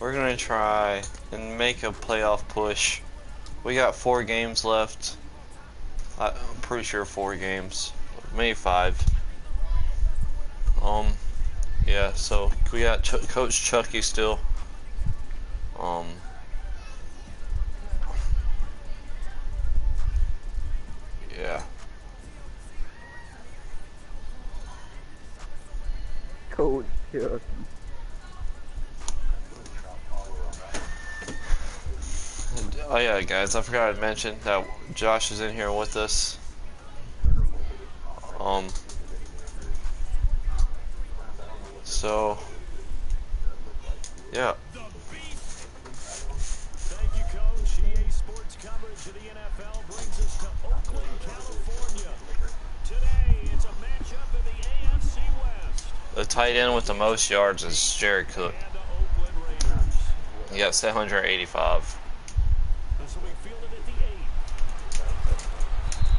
We're gonna try and make a playoff push. We got 4 games left. I'm pretty sure 4 games, maybe 5. Yeah. So we got Coach Chucky still. Yeah. Coach Chucky. Oh yeah, guys, I forgot to mention that Josh is in here with us. So yeah. Thank you, Coach. EA Sports coverage of the NFL brings us to Oakland, California. Today, it's a matchup in the AFC West. The tight end with the most yards is Jared Cook. And the Oakland Raiders. He got 785. This will be fielded at the 8.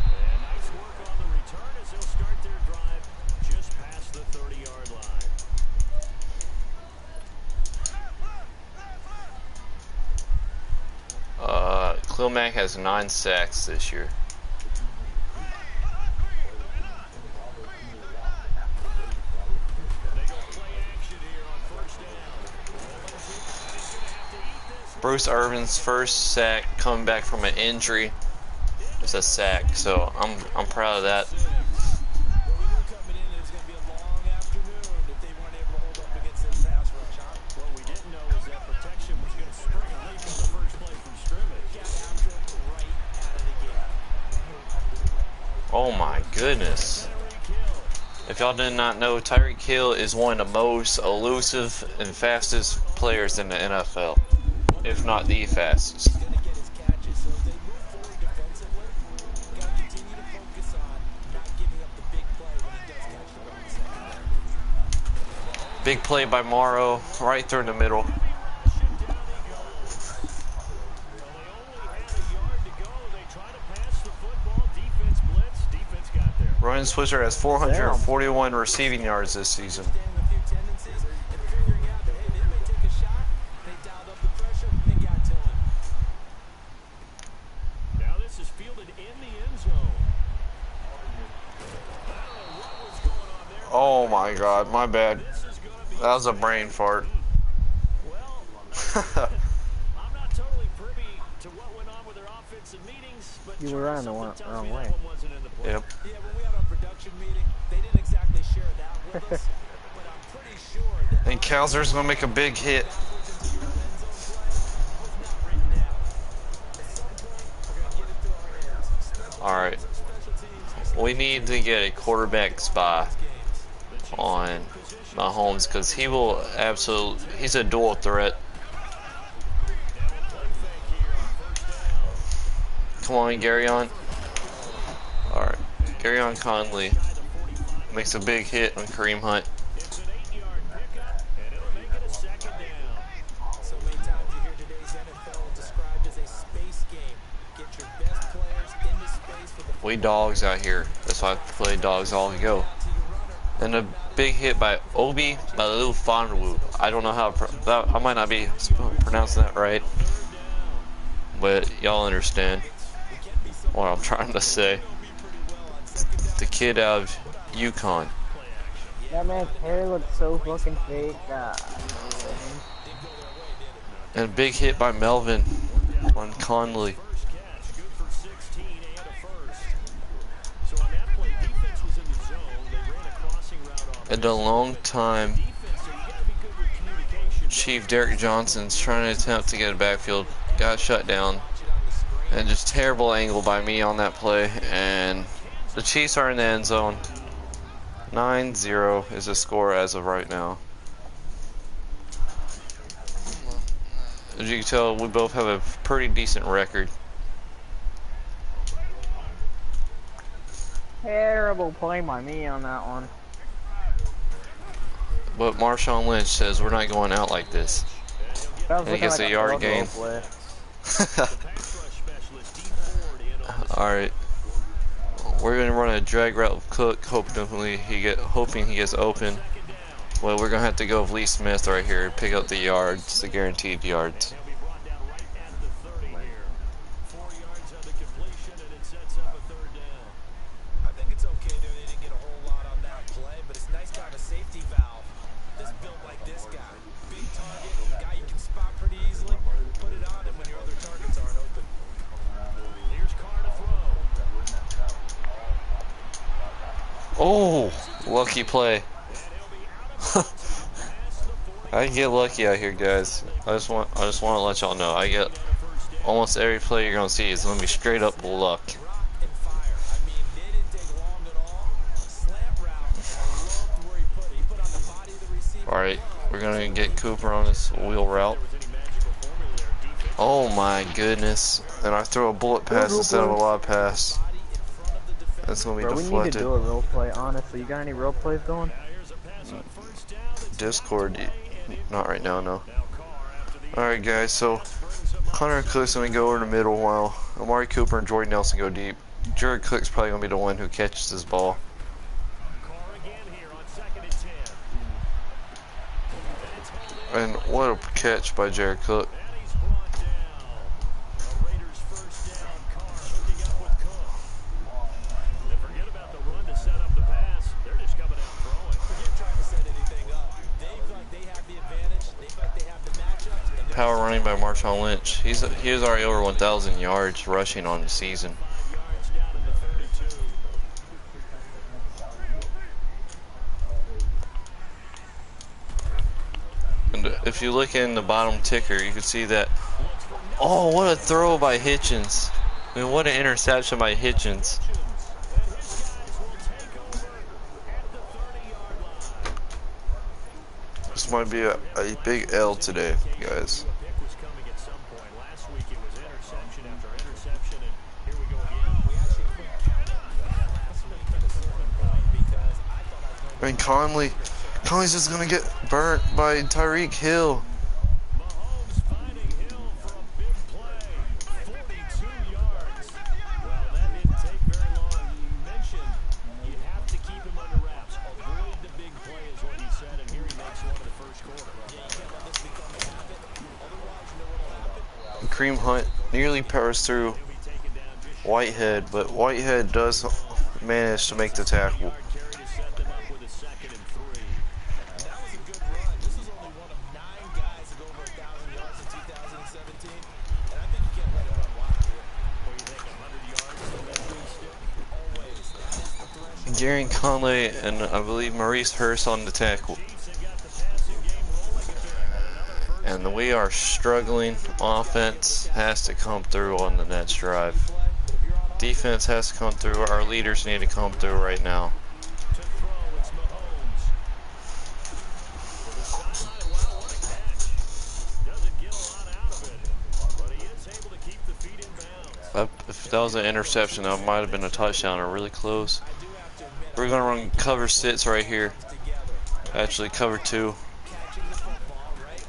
And nice work on the return as they'll start their drive just past the 30-yard line. Khalil Mack has 9 sacks this year. Bruce Irvin's first sack coming back from an injury is a sack, so I'm proud of that. Oh my goodness. If y'all did not know, Tyreek Hill is one of the most elusive and fastest players in the NFL. If not the fastest. Big play by Morrow, right through the middle. Ryan Switzer has 441 receiving yards this season. Now this is fielded in the end zone. Oh my God, my bad. That was a brain fart. I'm not totally privy to what went on with their offensive meetings, but You were running the wrong way. Yep. Yeah, when we had our production meeting, they didn't exactly share that with us, but I'm pretty sure that And Kelsner's gonna make a big hit. Alright. We need to get a quarterback spy on Mahomes because he will he's a dual threat. Come on, Garyon. Alright. Garyon Conley makes a big hit on Kareem Hunt. it's an 8-yard pickup, and it'll make it a second down. So many times you hear today's NFL described as a space game. Get your best players into space for the We dogs out here. That's why I play dogs all go. And a big hit by Obi Malufonwu. I don't know how I might not be pronouncing that right, but y'all understand what I'm trying to say. The kid out of Yukon. That man's hair looks so fucking fake. And a big hit by Melvin on Conley. first catch. Good for 16 and a first. So on that play, defense was in the zone. They ran a crossing route off. And a long time, Defense, so you got to be good with communication. Chief Derek Johnson's trying to attempt to get a backfield. Got shut down. And just terrible angle by me on that play. And the Chiefs are in the end zone. 9-0 is the score as of right now. As you can tell, we both have a pretty decent record. Terrible play by me on that one. But Marshawn Lynch says we're not going out like this. That was And he gets looking a yard field goal gain. play. Alright. We're gonna run a drag route with Cook, hoping he gets open. Well, we're gonna have to go with Lee Smith right here. Pick up the yards, the guaranteed yards. He'll be brought down right at the 30 here. 4 yards on the completion, and it sets up a third down. I think it's okay that they didn't get a whole lot on that play, but it's nice to have a safety valve. This built like this guy. Big target, guy you can spot pretty easily. Put it on him when your other targets aren't open. Here's Carr to throw. Oh, lucky play. I get lucky out here, guys. I just want to let y'all know. I get almost every play you're gonna see is gonna be straight up luck. Drop and fire. I mean, they didn't take long at all. Slant route. I loved where he put it. He put on the body of the receiver. All right, we're gonna get Cooper on this wheel route. Oh my goodness! And I throw a bullet pass instead of a lob pass. That's gonna be Bro, we need to deflected. do a role play, honestly. You got any role plays going? Discord, not right now, no. Alright guys, so Connor Cook's gonna go over the middle while Amari Cooper and Jordan Nelson go deep. Jared Cook's probably gonna be the one who catches this ball. And what a catch by Jared Cook. Power running by Marshawn Lynch. He was already over 1,000 yards rushing on the season. And if you look in the bottom ticker, you can see that. Oh, what a throw by Hitchens! I mean, what an interception by Hitchens. This might be a big L today, guys. I mean, Conley's just gonna get burnt by Tyreek Hill. Kareem Hunt nearly powers through Whitehead, but Whitehead does manage to make the tackle. Gary Conley and I believe Maurice Hurst on the tackle. And we are struggling. Offense has to come through on the next drive. Defense has to come through. Our leaders need to come through right now. If that was an interception, that might have been a touchdown or really close. We're going to run cover 6 right here. Actually, cover 2.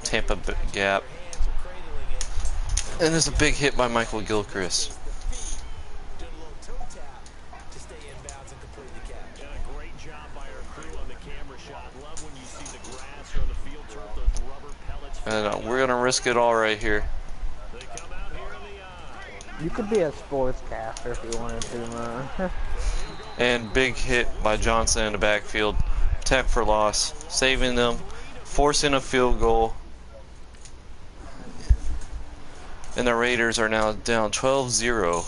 Tampa gap. And there's a big hit by Michael Gilchrist. And we're going to risk it all right here. You could be a sportscaster if you wanted to, man. And big hit by Johnson in the backfield. Tackle for loss. Saving them. Forcing a field goal. And the Raiders are now down 12-0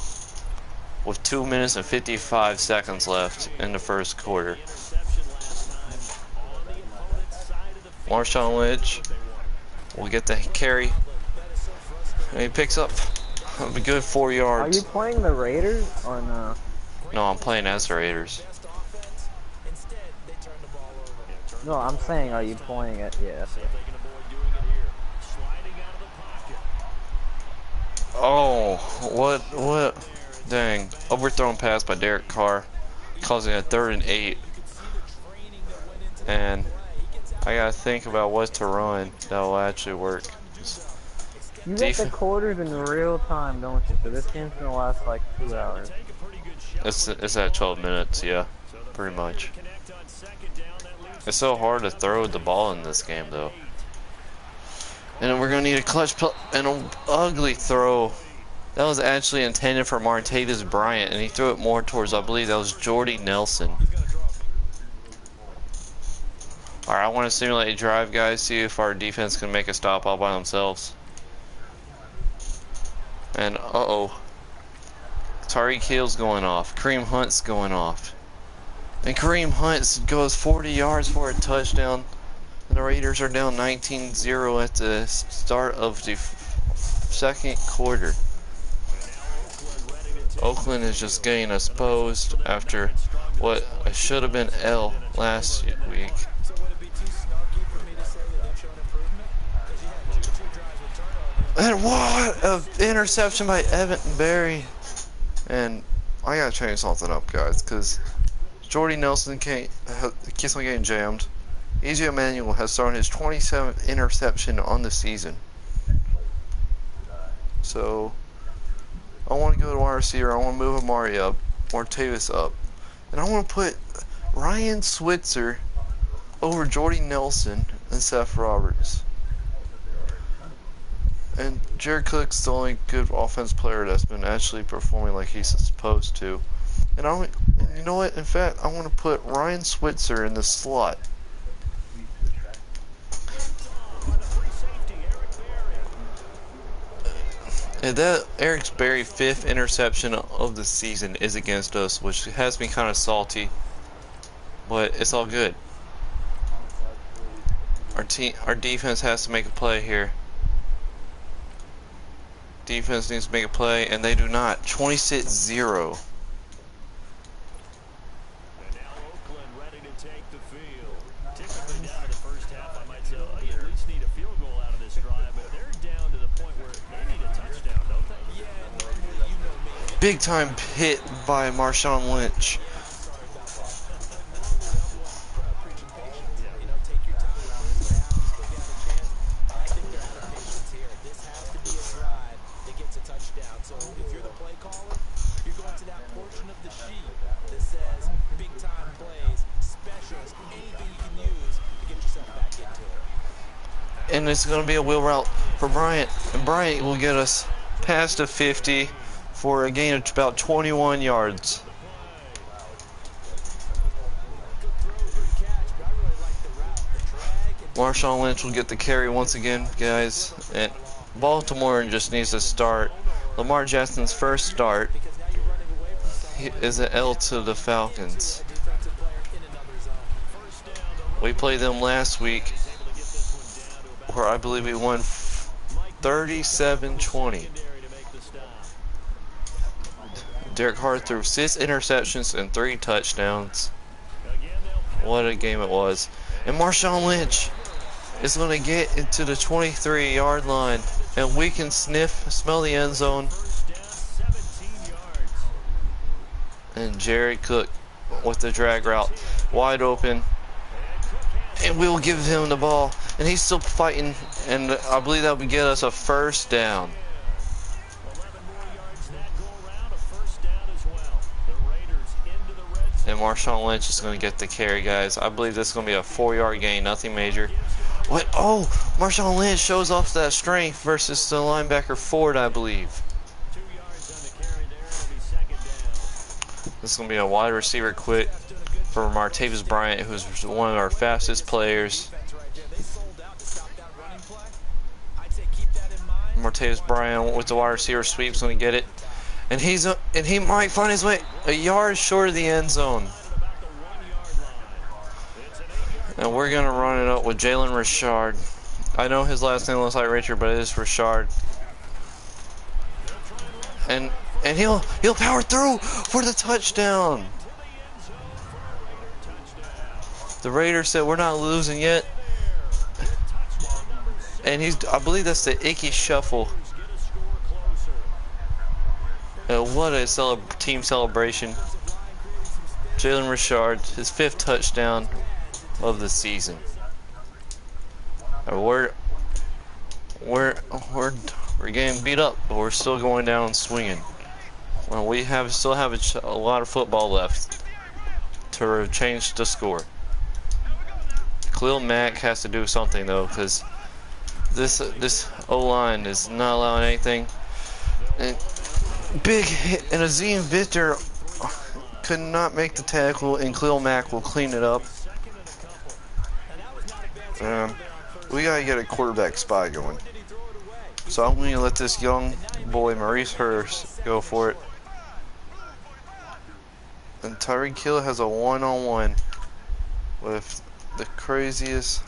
with 2 minutes and 55 seconds left in the first quarter. Marshawn Lynch will get the carry. And he picks up a good 4 yards. Are you playing the Raiders or no? No, I'm playing as the Raiders. No, I'm saying, are you playing it? Yeah. Oh, what? Dang. Overthrown pass by Derek Carr, causing a 3rd and 8. And I gotta think about what to run that will actually work. You get the quarters in real time, don't you? So this game's gonna last like 2 hours. It's at 12 minutes, yeah, pretty much. It's so hard to throw the ball in this game, though. And we're gonna need a clutch and an ugly throw. That was actually intended for Martavis Bryant, and he threw it more towards, I believe that was Jordy Nelson. Alright, I want to simulate a drive, guys, see if our defense can make a stop all by themselves. And, uh-oh. Tyreek Hill's going off. Kareem Hunt's going off. And Kareem Hunt goes 40 yards for a touchdown. And the Raiders are down 19-0 at the start of the second quarter. Oakland is just getting exposed after what should have been L last week. And what an interception by Evan Berry. And I gotta change something up, guys, because Jordy Nelson keeps on getting jammed. E.J. Emanuel has thrown his 27th interception on the season. So I want to go to wide receiver. I want to move Amari up, Martavis up, and I want to put Ryan Switzer over Jordy Nelson and Seth Roberts. And Jared Cook's the only good offense player that's been actually performing like he's supposed to. And you know what? In fact, I want to put Ryan Switzer in the slot. And that Eric Berry 5th interception of the season is against us, which has me kind of salty, but it's all good. Our defense has to make a play here. Defense needs to make a play, and they do not. 26-0. Big time hit by Marshawn Lynch. And it's going to be a wheel route for Bryant. And Bryant will get us past the 50 for a gain of about 21 yards. Marshawn Lynch will get the carry once again, guys. And Baltimore just needs to start. Lamar Jackson's first start is an L to the Falcons. We played them last week, where I believe we won 37-20. Derek Carr threw 6 interceptions and 3 touchdowns. What a game it was. And Marshawn Lynch is going to get into the 23-yard line, and we can smell the end zone. And Jared Cook with the drag route, wide open. And we'll give him the ball. And he's still fighting, and I believe that would get us a first down. And Marshawn Lynch is going to get the carry, guys. I believe this is going to be a 4-yard gain, nothing major. What? Oh, Marshawn Lynch shows off that strength versus the linebacker Ford, I believe. This is going to be a wide receiver quick for Martavis Bryant, who's one of our fastest players. Martavis Bryant with the wide receiver sweep is going to get it. And he might find his way a yard short of the end zone. And we're gonna run it up with Jalen Richard. I know his last name looks like Richard, but it is Richard. And he'll power through for the touchdown. The Raiders said we're not losing yet. And I believe that's the Icky Shuffle. What a team celebration. Jalen Richard, his 5th touchdown of the season. We're getting beat up, but we're still going down swinging. Well, we still have a lot of football left to change the score. Khalil Mack has to do something though, because this O-line is not allowing anything. And big hit, and Azim Victor could not make the tackle, and Khalil Mack will clean it up. We gotta get a quarterback spy going. So I'm gonna let this young boy Maurice Hurst go for it. And Tyreek Hill has a one-on-one with the craziest,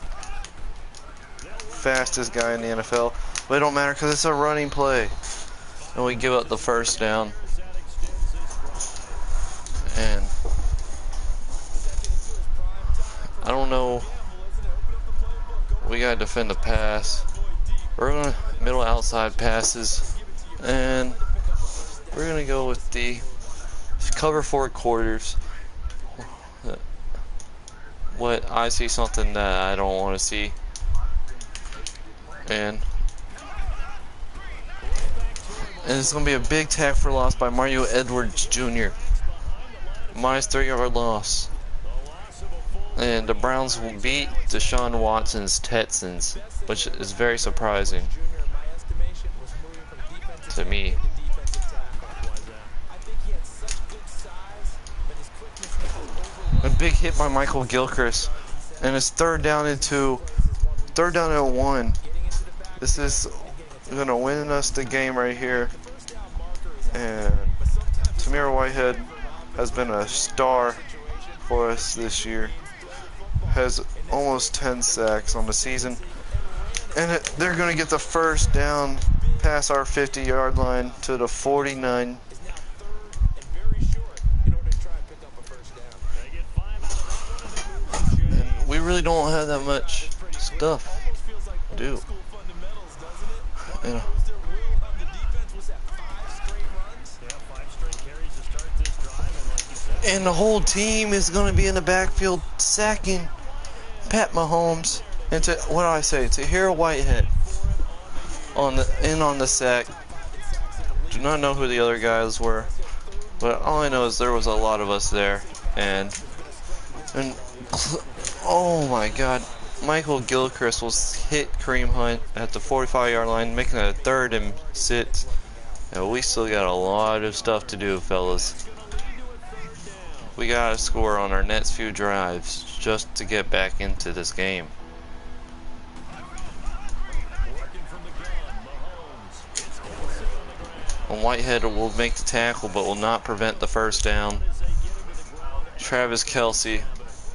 fastest guy in the NFL. But it don't matter because it's a running play. And we give up the first down. And I don't know. We gotta defend the pass. We're gonna middle outside passes. And we're gonna go with the cover 4 quarters. What I see something that I don't want to see. And it's going to be a big tackle for loss by Mario Edwards Jr. Minus 3-yard loss. And the Browns will beat Deshaun Watson's Texans, which is very surprising to me. A big hit by Michael Gilchrist. And it's third down at 1. This is going to win us the game right here. And Tamir Whitehead has been a star for us this year. Has almost 10 sacks on the season. And they're going to get the first down past our 50-yard line to the 49. And we really don't have that much stuff to do. You know. And the whole team is going to be in the backfield sacking Pat Mahomes and Tahir Whitehead on the sack. Do not know who the other guys were, but all I know is there was a lot of us there, and oh my God, Michael Gilchrist will hit Kareem Hunt at the 45-yard line, making it a 3rd and 6. And we still got a lot of stuff to do, fellas. We gotta score on our next few drives just to get back into this game. And Whitehead will make the tackle but will not prevent the first down. Travis Kelce.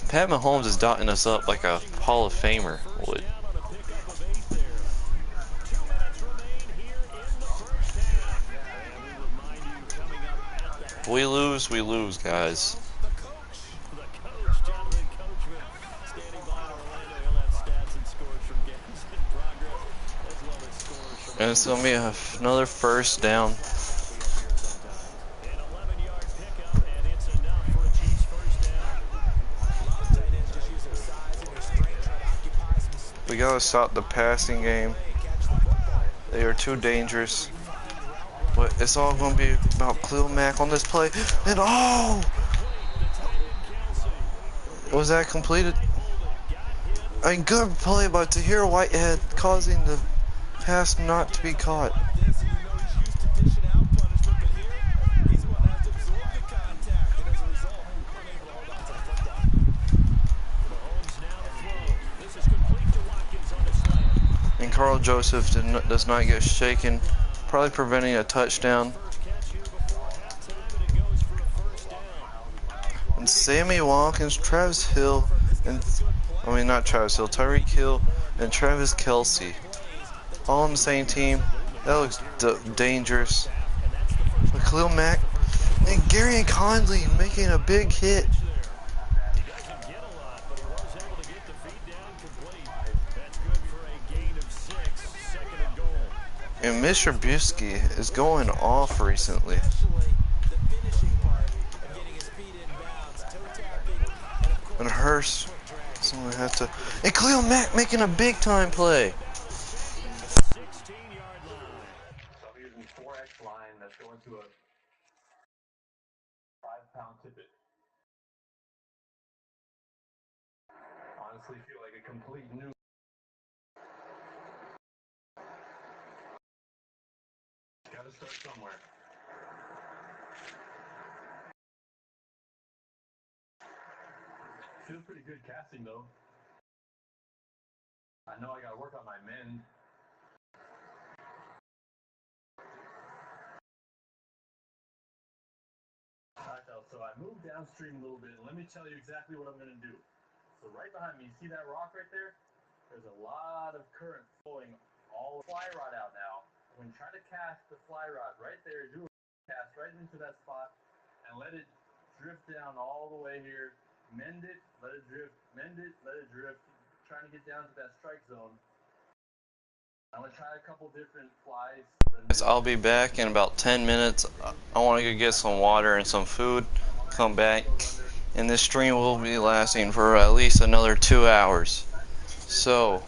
Pat Mahomes is dotting us up like a Hall of Famer would. We lose, guys. And it's going to be another first down. We got to stop the passing game. They are too dangerous. But it's all going to be about Khalil Mack on this play. And oh! Was that completed? A good play by Tahir Whitehead, causing the pass not to be caught. And Carl Joseph does not get shaken, probably preventing a touchdown. And Sammy Watkins, Travis Hill, Tyreek Hill and Travis Kelce, all on the same team. That looks dangerous. But Khalil Mack and Gary Conley making a big hit. And Mr. Busky is going off recently. And Hurst, someone have to. And Khalil Mack making a big time play. So I'm using 4X line that's going to a 5-pound tippet. Honestly, feel like a complete new. Gotta start somewhere. Feels pretty good casting though. I know I gotta work on my mend. Alright, so I moved downstream a little bit, and let me tell you exactly what I'm gonna do. So right behind me, you see that rock right there? There's a lot of current flowing all the fly rod out now. When you try to cast the fly rod right there, do a cast right into that spot and let it drift down all the way here. Mend it, let it drift, mend it, let it drift. Trying to get down to that strike zone. I'm gonna try a couple different flies. I'll be back in about 10 minutes. I want to go get some water and some food. Come back. And this stream will be lasting for at least another 2 hours. So,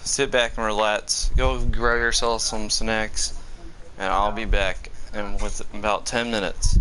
sit back and relax. Go grab yourself some snacks. And I'll be back in with about 10 minutes.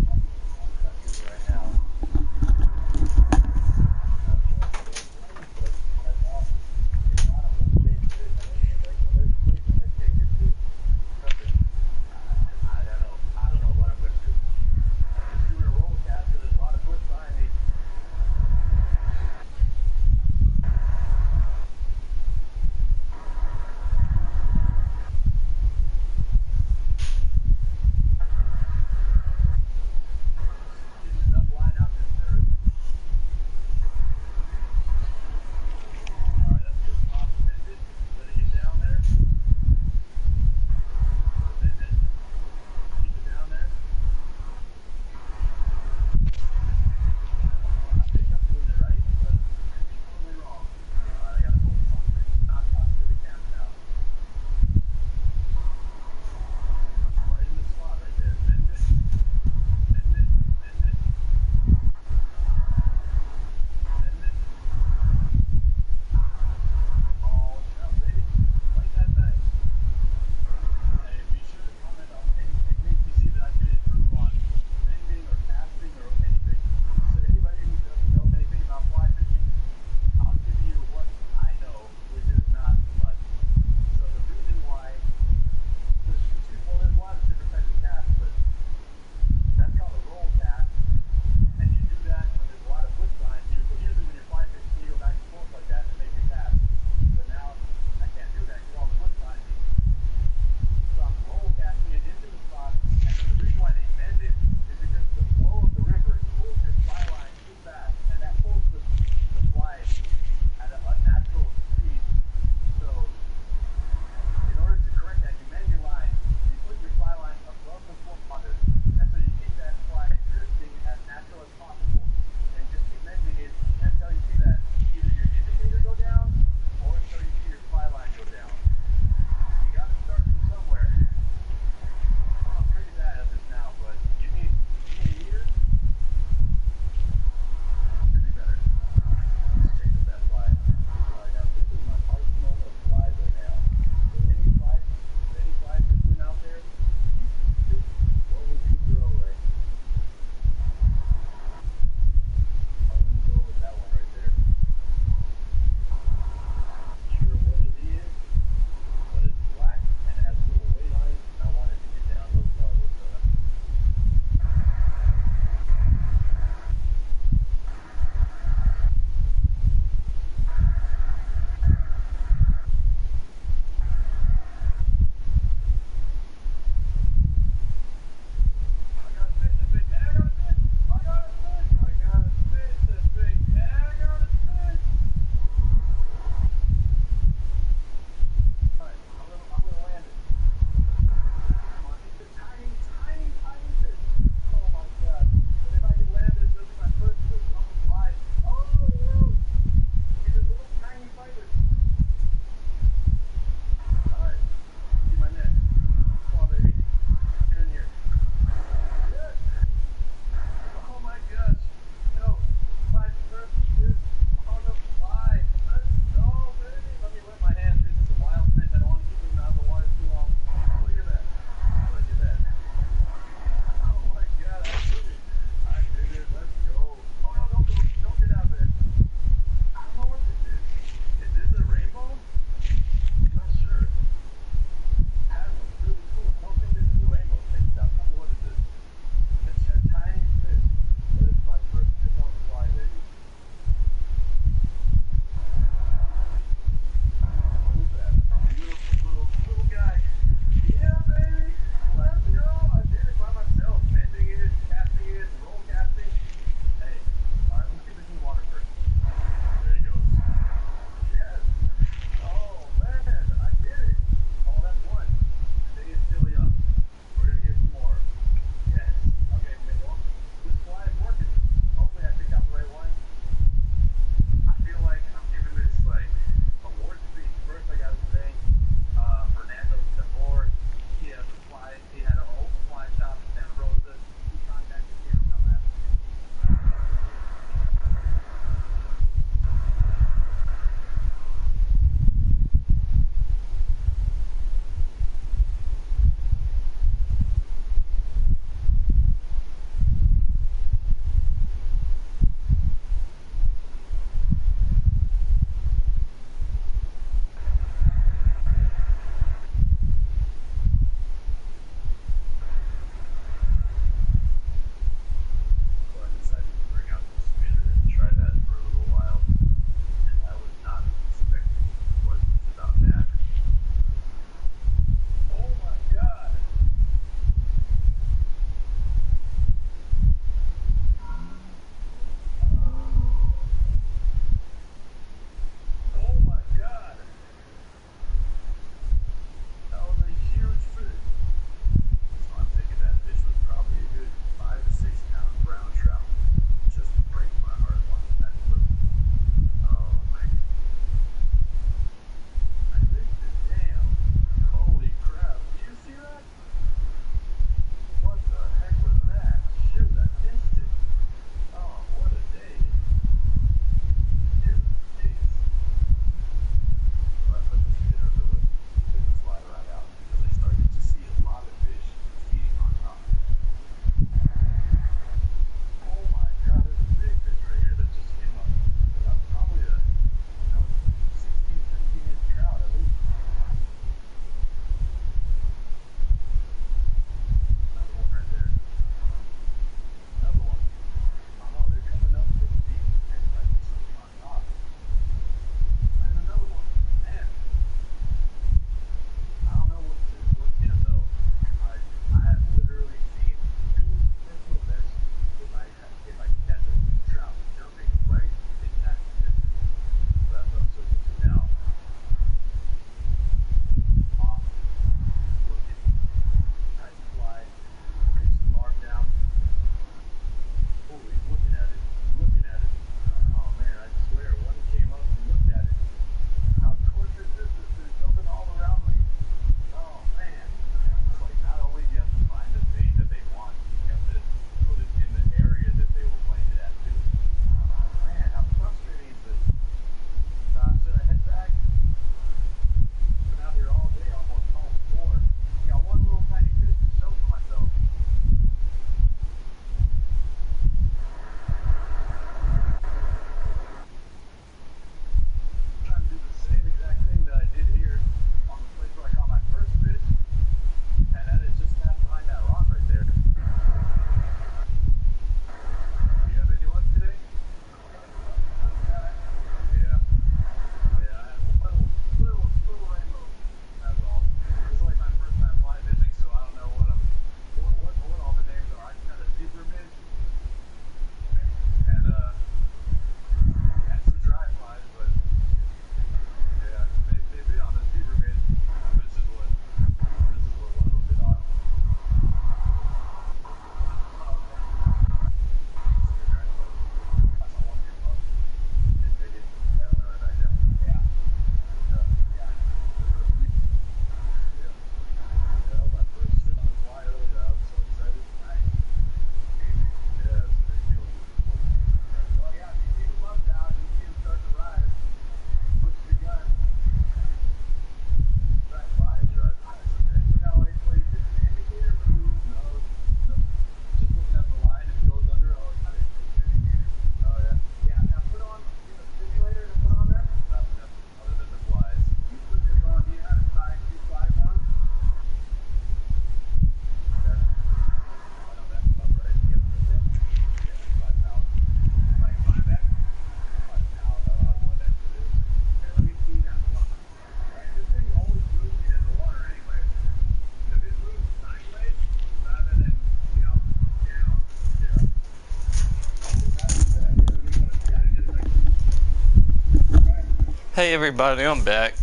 Hey everybody, I'm back.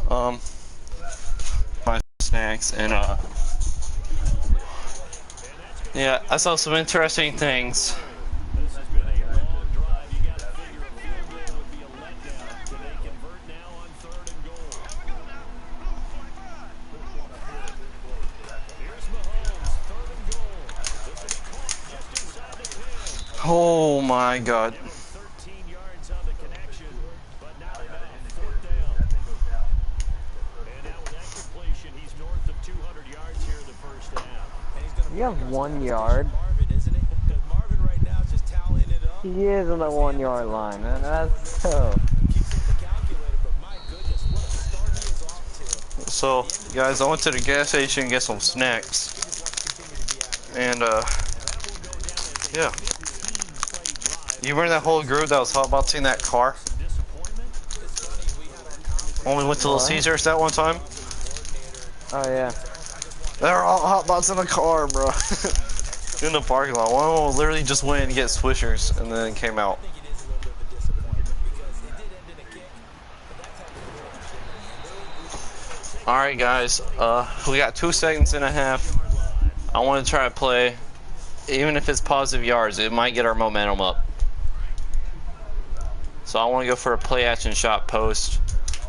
My snacks and yeah, I saw some interesting things. This has been a long drive. You got to figure a field goal would be a letdown. Can they convert now on 3rd and goal? Here's Mahomes, 3rd and goal. This will be caught just inside the 10. Oh my God. 13 yards on the connection, but not enough. 4th down. And now with that completion, he's north of 200 yards here in the first half. You have 1 yard. Marvin, isn't it? Because Marvin right now is just tallying it up. He is on the 1 yard line, man. That's so. Keeps it in the calculator, but my goodness, what a start he is off to. So, guys, I went to the gas station to get some snacks. And, yeah. You remember that whole group that was talking about seeing that car? When we went to Little Caesars that one time? Oh, yeah. They were all hotbots in the car, bro. In the parking lot. One of them literally just went in to get Swishers and then came out. Alright, guys. We got 2 seconds and a half. I want to try to play. Even if it's positive yards, it might get our momentum up. So I want to go for a play action shot post.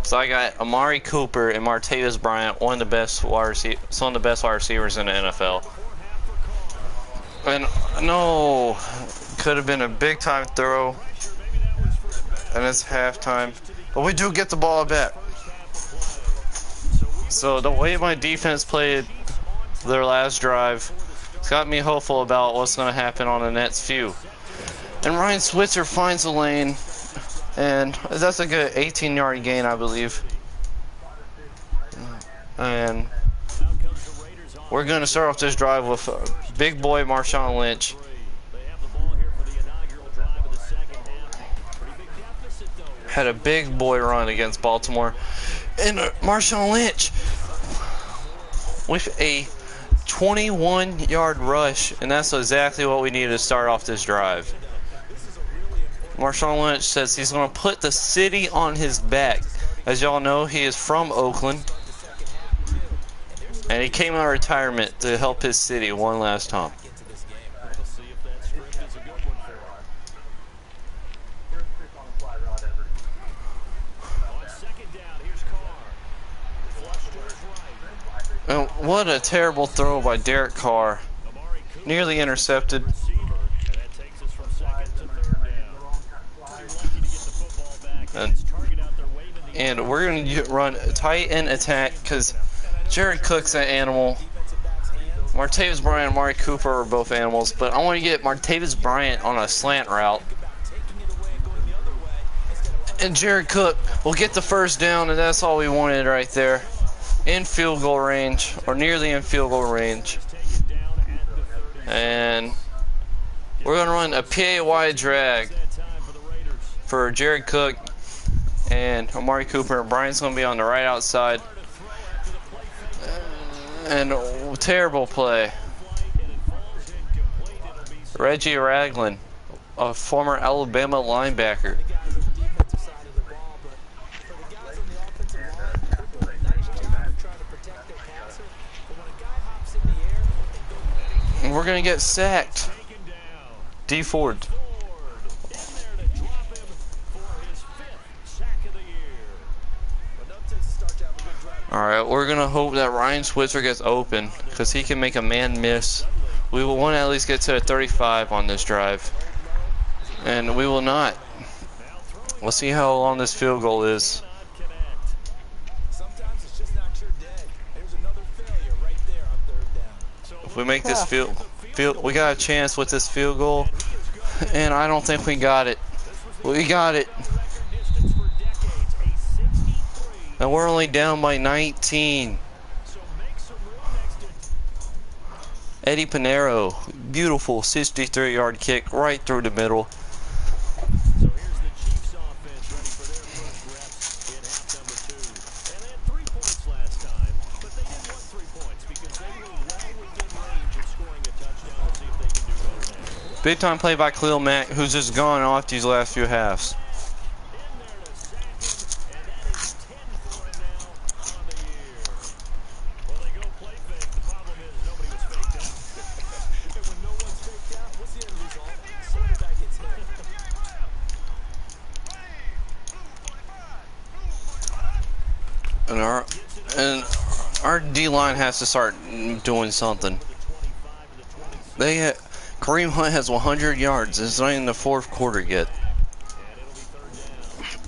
So I got Amari Cooper and Martavis Bryant, some of the best wide receivers in the NFL. And no, could have been a big time throw. And it's halftime. But we do get the ball back. So the way my defense played their last drive, it's got me hopeful about what's going to happen on the next few. And Ryan Switzer finds a lane. And that's a good 18-yard gain, I believe. And we're going to start off this drive with big boy Marshawn Lynch. Had a big boy run against Baltimore. And Marshawn Lynch with a 21-yard rush. And that's exactly what we needed to start off this drive. Marshawn Lynch says he's going to put the city on his back. As y'all know, he is from Oakland. And he came out of retirement to help his city one last time. And what a terrible throw by Derek Carr. Nearly intercepted. And we're going to run tight end attack because Jared Cook's an animal. Martavis Bryant and Amari Cooper are both animals. But I want to get Martavis Bryant on a slant route. And Jared Cook will get the first down, and that's all we wanted right there. In field goal range, or nearly in field goal range. And we're going to run a PAY drag for Jared Cook and Amari Cooper. Bryant's going to be on the right outside. And terrible play. Reggie Ragland, a former Alabama linebacker. And we're going to get sacked. D Ford. Alright, we're going to hope that Ryan Switzer gets open because he can make a man miss. We will want to at least get to a 35 on this drive. And we will not. We'll see how long this field goal is. If we make this field, we got a chance with this field goal. And I don't think we got it. We got it. And we're only down by 19. Eddie Pinero, beautiful 63-yard kick right through the middle. So here's the Chiefs offense ready for their first reps in half number 2. And they had 3 points last time, but they didn't want 3 points because they were well within range of scoring a touchdown. Let's see if they can do both now. Big time play by Khalil Mack, who's just gone off these last few halves. And our D line has to start doing something. Kareem Hunt has 100 yards. It's not in the fourth quarter yet.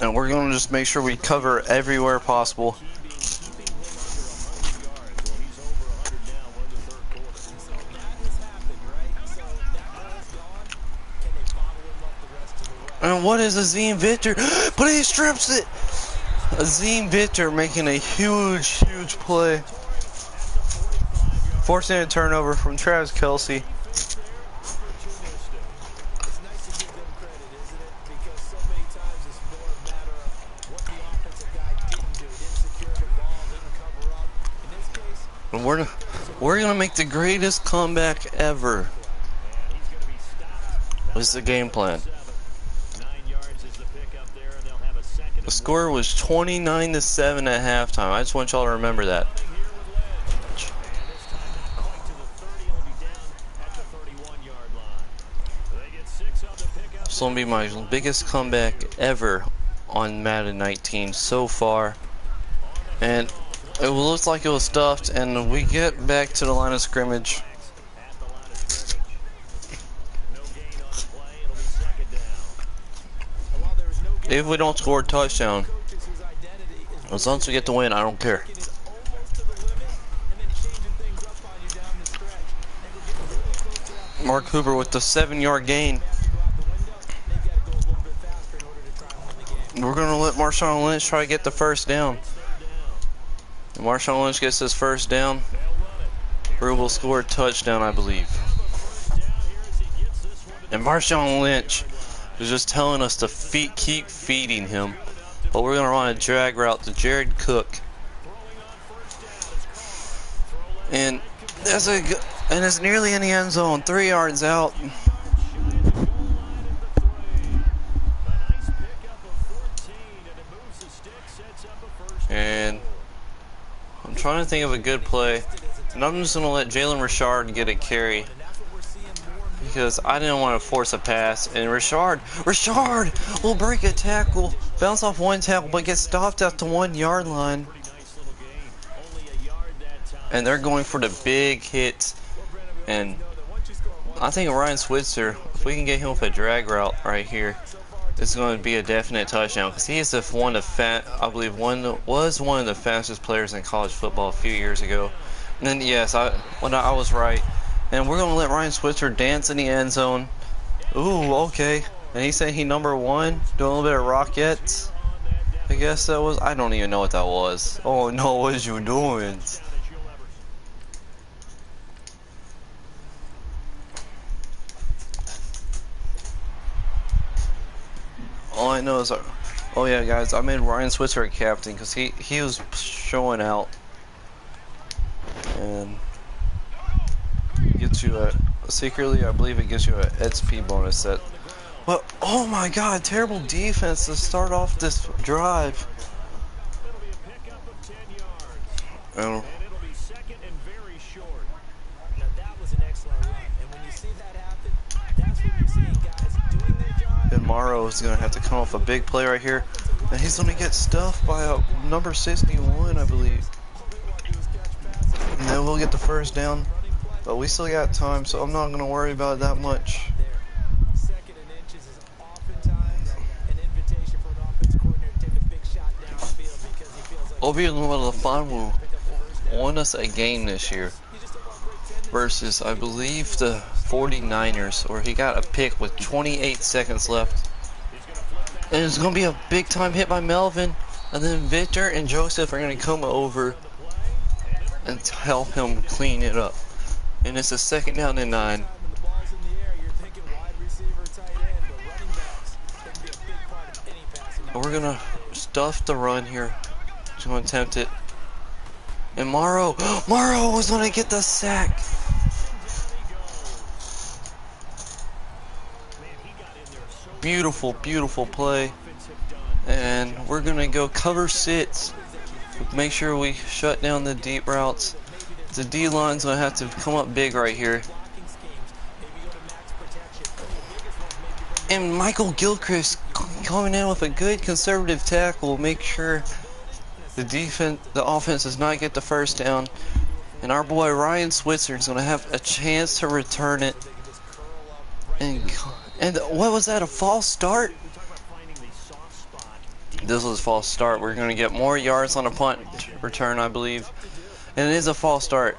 And we're going to just make sure we cover everywhere possible. And what is Azim Victor? But he strips it! Azim Victor making a huge play. Forcing a turnover from Travis Kelce. And we're gonna make the greatest comeback ever. What's the game plan? The score was 29-7 at halftime. I just want y'all to remember that. This will be my biggest comeback ever on Madden 19 so far. And it looks like it was stuffed, and we get back to the line of scrimmage. If we don't score a touchdown, as long as we get the win, I don't care. Mark Hooper with the 7-yard gain. We're going to let Marshawn Lynch try to get the first down. If Marshawn Lynch gets his first down, we will score a touchdown, I believe. And Marshawn Lynch is just telling us to keep feeding him. But we're going to run a drag route to Jared Cook. And it's nearly in the end zone, 3 yards out. And I'm trying to think of a good play. And I'm just going to let Jalen Richard get a carry, because I didn't want to force a pass. And Richard will break a tackle, bounce off one tackle, but get stopped at the 1 yard line. And they're going for the big hit. And I think Ryan Switzer, if we can get him with a drag route right here, it's going to be a definite touchdown, because he is I believe was one of the fastest players in college football a few years ago. And then yes, I was right. And we're going to let Ryan Switzer dance in the end zone. Ooh, okay. And he said he number 1, doing a little bit of rockets. I guess that was, I don't even know what that was. Oh no, what is you doing? All I know is, oh yeah guys, I made Ryan Switzer a captain because he was showing out. And gets you secretly, I believe it gives you an XP bonus set. But oh my god, terrible defense to start off this drive. And Morrow is going to have to come off a big play right here. And he's going to get stuffed by number 61, I believe. And then we'll get the first down. But we still got time, so I'm not going to worry about it that much. Obi Lafanu won us a game this year versus, I believe, the 49ers, where he got a pick with 28 seconds left. And it's going to be a big time hit by Melvin. And then Victor and Joseph are going to come over and help him clean it up. And it's a 2nd down and 9. And we're going to stuff the run here. Just going to attempt it. And Morrow was going to get the sack. Beautiful, beautiful play. And we're going to go cover 6. Make sure we shut down the deep routes. The D-line's going to have to come up big right here. And Michael Gilchrist coming in with a good conservative tackle. Make sure the offense does not get the first down, and our boy Ryan Switzer is going to have a chance to return it. And what was that, a false start? This was a false start. We're going to get more yards on a punt return, I believe. And it is a false start.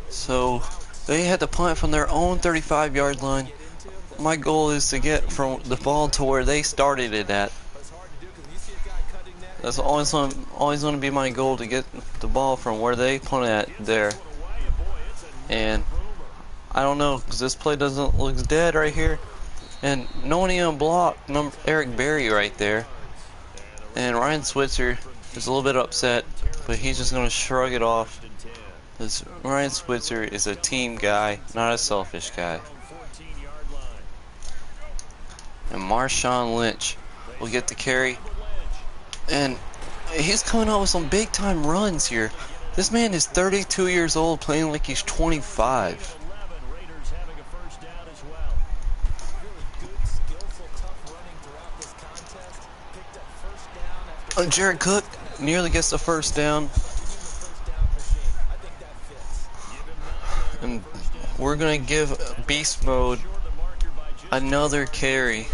So they had to punt from their own 35-yard line. My goal is to get from the ball to where they started it at. That's always going to be my goal, to get the ball from where they punted at there. And I don't know, because this play doesn't look dead right here. And no one even blocked Eric Berry right there. And Ryan Switzer is a little bit upset, but he's just going to shrug it off. Because Ryan Switzer is a team guy, not a selfish guy. And Marshawn Lynch will get the carry. And he's coming out with some big time runs here. This man is 32 years old, playing like he's 25. Jared Cook nearly gets the first down. And we're going to give Beast Mode another carry.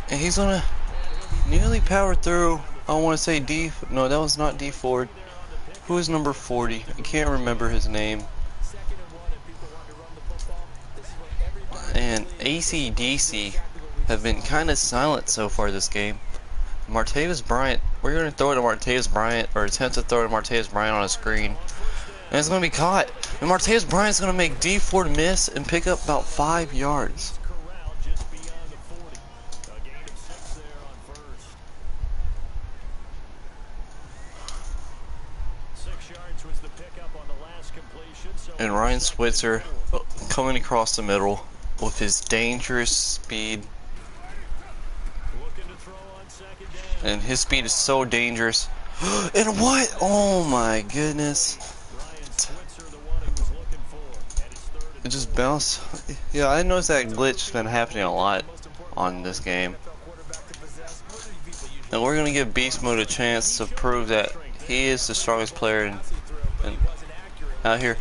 And he's going to nearly power through. I want to say no, that was not D Ford. Who is number 40? I can't remember his name. And AC/DC have been kind of silent so far this game. Martavis Bryant, we're going to throw it to Martavis Bryant, or attempt to throw it to Martavis Bryant on a screen. And it's going to be caught. And Martavis Bryant's going to make D Ford miss and pick up about 5 yards. And Ryan Switzer coming across the middle with his dangerous speed. And his speed is so dangerous. And what? Oh my goodness. It just bounced. Yeah, I noticed that glitch has been happening a lot on this game. And we're going to give Beast Mode a chance to prove that he is the strongest player out here.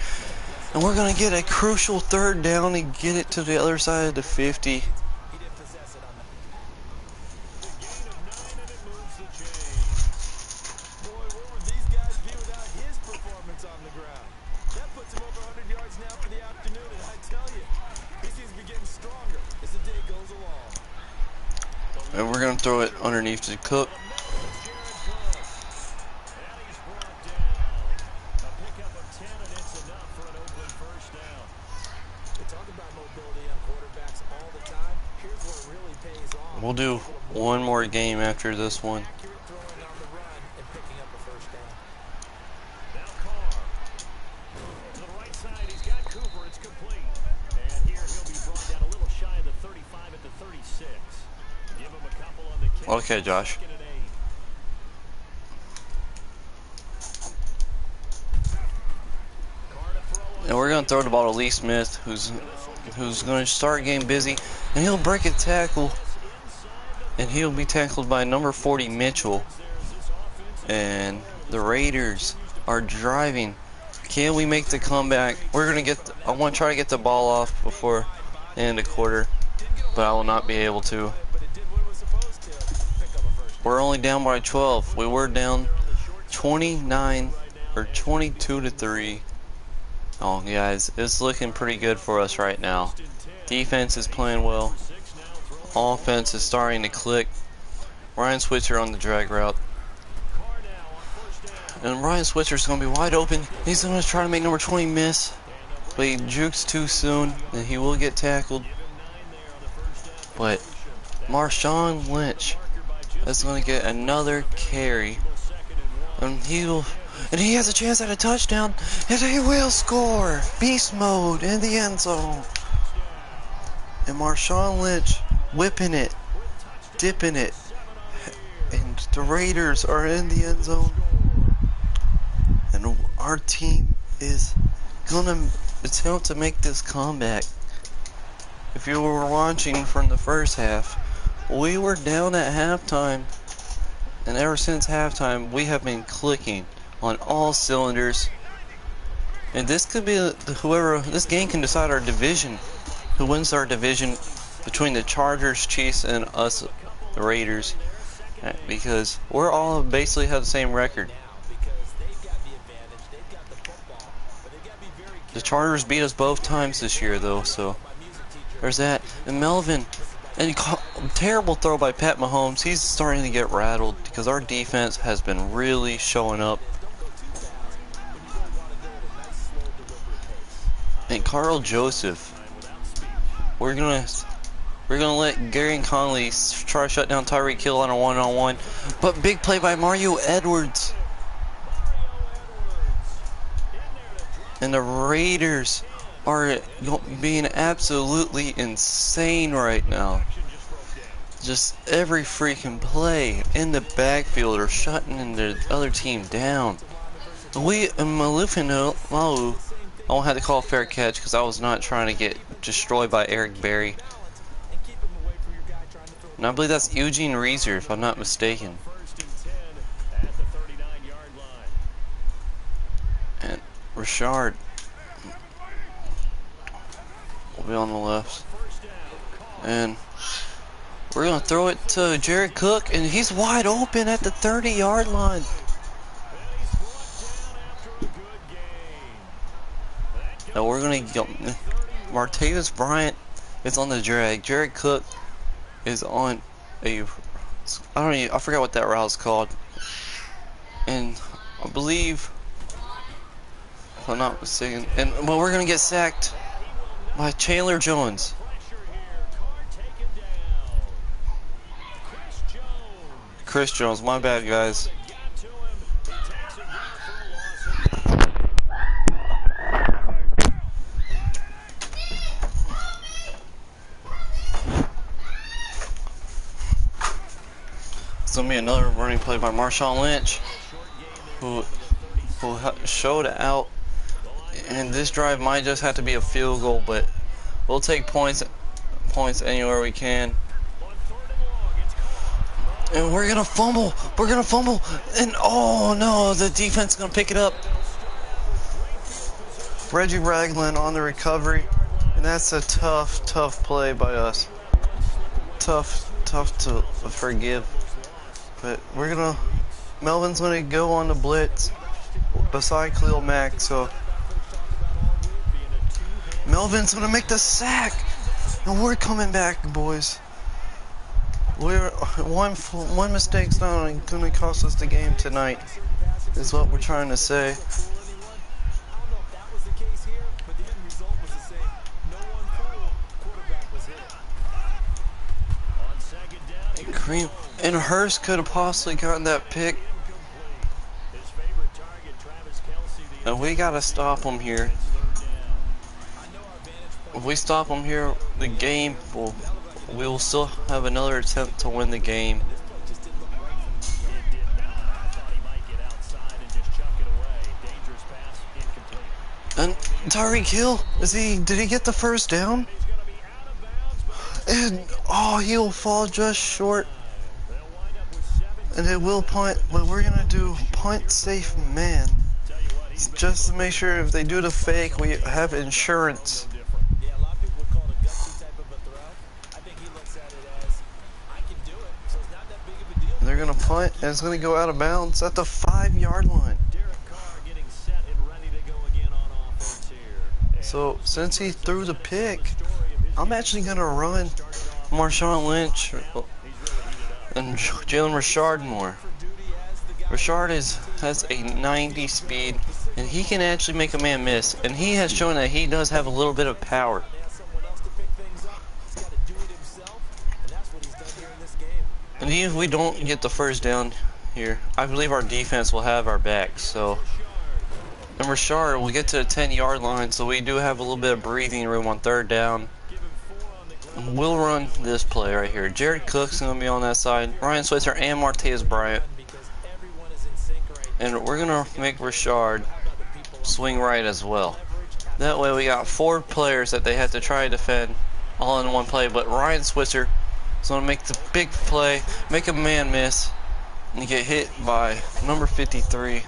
And we're going to get a crucial third down and get it to the other side of the 50. And we're going to throw it underneath to Cook. We'll do one more game after this one. Okay, Josh. And we're going to throw the ball to Lee Smith, who's going to start game busy, and he'll break a tackle, and he'll be tackled by number 40 Mitchell. And the Raiders are driving. Can we make the comeback? We're going to I want to try to get the ball off before the end of the quarter, but I will not be able to. We're only down by 12. We were down 29 or 22-3. Oh, guys, it's looking pretty good for us right now. Defense is playing well. Offense is starting to click. Ryan Switzer on the drag route. And Ryan Switzer's going to be wide open. He's going to try to make number 20 miss. But he jukes too soon, and he will get tackled. But Marshawn Lynch is going to get another carry. And he has a chance at a touchdown, and he will score! Beast Mode in the end zone. And Marshawn Lynch whipping it, dipping it, and the Raiders are in the end zone. And our team is gonna attempt to make this comeback. If you were watching from the first half, We were down at halftime, and ever since halftime, we have been clicking on all cylinders. And this could be this game can decide our division. Who wins our division between the Chargers, Chiefs, and us, the Raiders. Because we're all basically have the same record. The Chargers beat us both times this year, though, so there's that. And Melvin, and terrible throw by Pat Mahomes. He's starting to get rattled because our defense has been really showing up. And Carl Joseph, we're gonna let Gary and Conley try to shut down Tyreek Hill on a one-on-one, but big play by Mario Edwards. And the Raiders are being absolutely insane right now. Just every freaking play in the backfield are shutting the other team down. Malu, I won't have to call a fair catch because I was not trying to get destroyed by Eric Berry. And I believe that's Eugene Reeser, if I'm not mistaken. And Richard will be on the left. And we're going to throw it to Jared Cook, and he's wide open at the 30-yard line. Now we're going to go. Martavis Bryant is on the drag. Jared Cook is on a, I forgot what that route is called. And I believe, if I'm not mistaken, well, we're going to get sacked by Chandler Jones. Chris Jones, my bad, guys. It's going to be another running play by Marshawn Lynch, who showed out. And this drive might just have to be a field goal, but we'll take points anywhere we can. And we're gonna fumble. And oh no, the defense is gonna pick it up. Reggie Ragland on the recovery, and that's a tough play by us. Tough to forgive. But Melvin's gonna go on the blitz beside Khalil Mack, so Melvin's gonna make the sack, and we're coming back, boys. One mistake's not gonna cost us the game tonight, is what we're trying to say. And Hurst could have possibly gotten that pick. And we gotta stop him here. If we stop him here, the game we'll still have another attempt to win the game. And Tyreek Hill, did he get the first down? And he'll fall just short. And it will punt, but we're gonna do punt safe man. Just to make sure if they do the fake, we have insurance. They're gonna punt, and it's gonna go out of bounds at the 5-yard line. So since he threw the pick, I'm actually gonna run Marshawn Lynch and Jalen Richard more. Richard has a 90 speed, and he can actually make a man miss, and he has shown that he does have a little bit of power. And even if we don't get the first down here, I believe our defense will have our back. So, and Richard will get to the 10-yard line, so we do have a little bit of breathing room on third down. We'll run this play right here. Jared Cook's going to be on that side. Ryan Switzer and Martavis Bryant. And we're going to make Richard swing right as well. That way we got 4 players that they have to try to defend all in one play. But Ryan Switzer is going to make the big play, make a man miss, and get hit by number 53.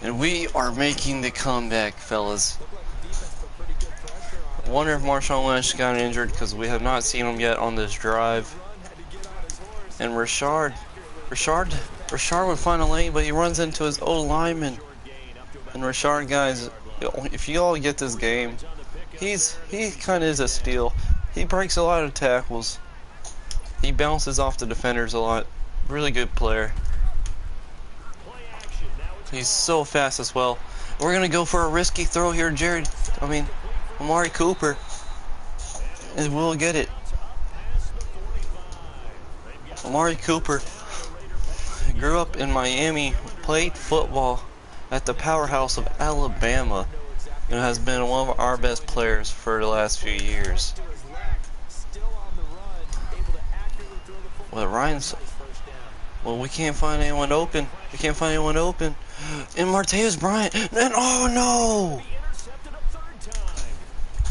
And we are making the comeback, fellas. I wonder if Marshawn Lynch got injured because we have not seen him yet on this drive. And Rashard would find a lane, but he runs into his old lineman. And Rashard, guys, if you all get this game, he kind of is a steal. He breaks a lot of tackles. He bounces off the defenders a lot. Really good player. He's so fast as well. We're gonna go for a risky throw here, Amari Cooper, and we'll get it. Amari Cooper grew up in Miami, played football at the powerhouse of Alabama, and has been one of our best players for the last few years. Well, we can't find anyone open. And Martavis Bryant, and oh no!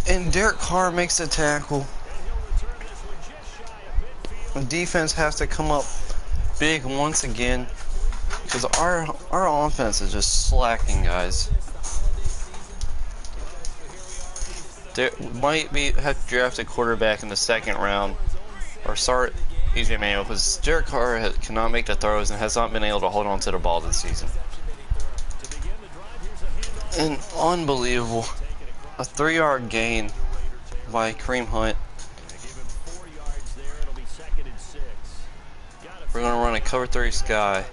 And Derek Carr makes a tackle. The defense has to come up big once again because our offense is just slacking, guys. There might have to draft a quarterback in the second round or start EJ Manuel because Derek Carr cannot make the throws and has not been able to hold on to the ball this season. And unbelievable. A 3-yard gain by Kareem Hunt. We're going to run a cover 3 sky.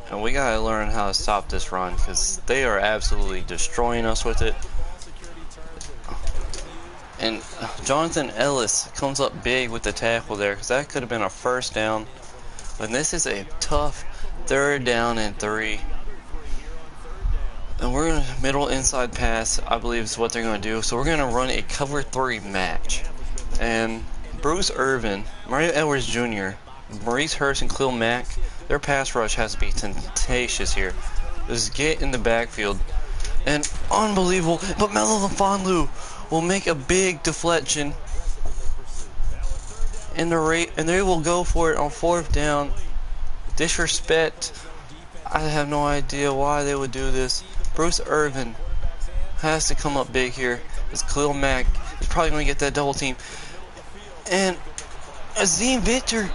And we got to learn how to stop this run because they are absolutely destroying us with it. And Jonathan Ellis comes up big with the tackle there because that could have been a first down. And this is a tough 3rd down and 3. And we're going to middle inside pass, I believe is what they're going to do. So we're going to run a cover 3 match. And Bruce Irvin, Mario Edwards Jr., Maurice Hurst, and Khalil Mack, their pass rush has to be tenacious here. Just get in the backfield. And unbelievable, but Melo Lafonlu will make a big deflection. And they will go for it on 4th down. Disrespect. I have no idea why they would do this. Bruce Irvin has to come up big here. It's Khalil Mack. He's probably going to get that double team. And Azim Victor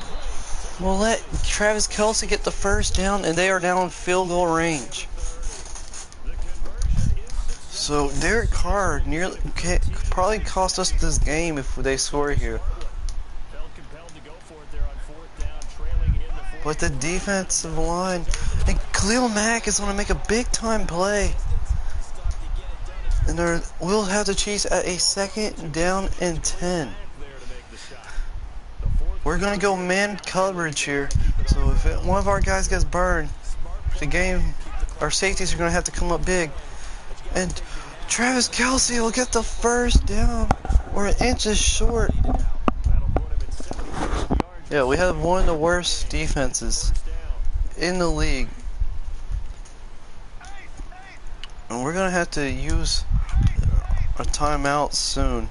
will let Travis Kelce get the first down, and they are now in field goal range. So Derek Carr probably cost us this game if they score here. But the defensive line, and Khalil Mack is going to make a big time play. And we'll have to chase at a 2nd down and 10. We're going to go man coverage here. So if one of our guys gets burned, our safeties are going to have to come up big. And Travis Kelce will get the first down. We're inches short. Yeah, we have one of the worst defenses in the league. And we're going to have to use a timeout soon.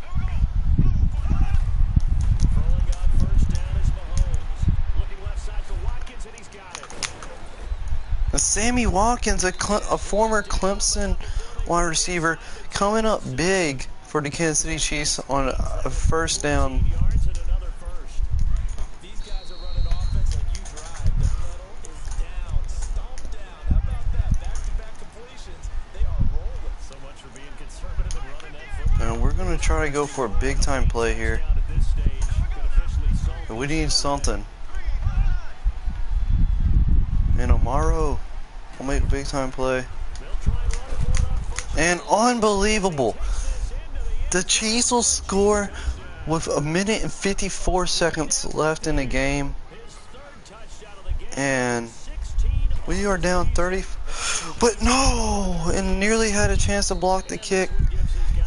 And Sammy Watkins, a former Clemson wide receiver, coming up big for the Kansas City Chiefs on a 1st down. And we're going to try to go for a big time play here. And we need something. And Amaro will make a big time play. And unbelievable. The Chiefs will score with 1 minute and 54 seconds left in the game. And we are down 30. But no! And nearly had a chance to block the kick.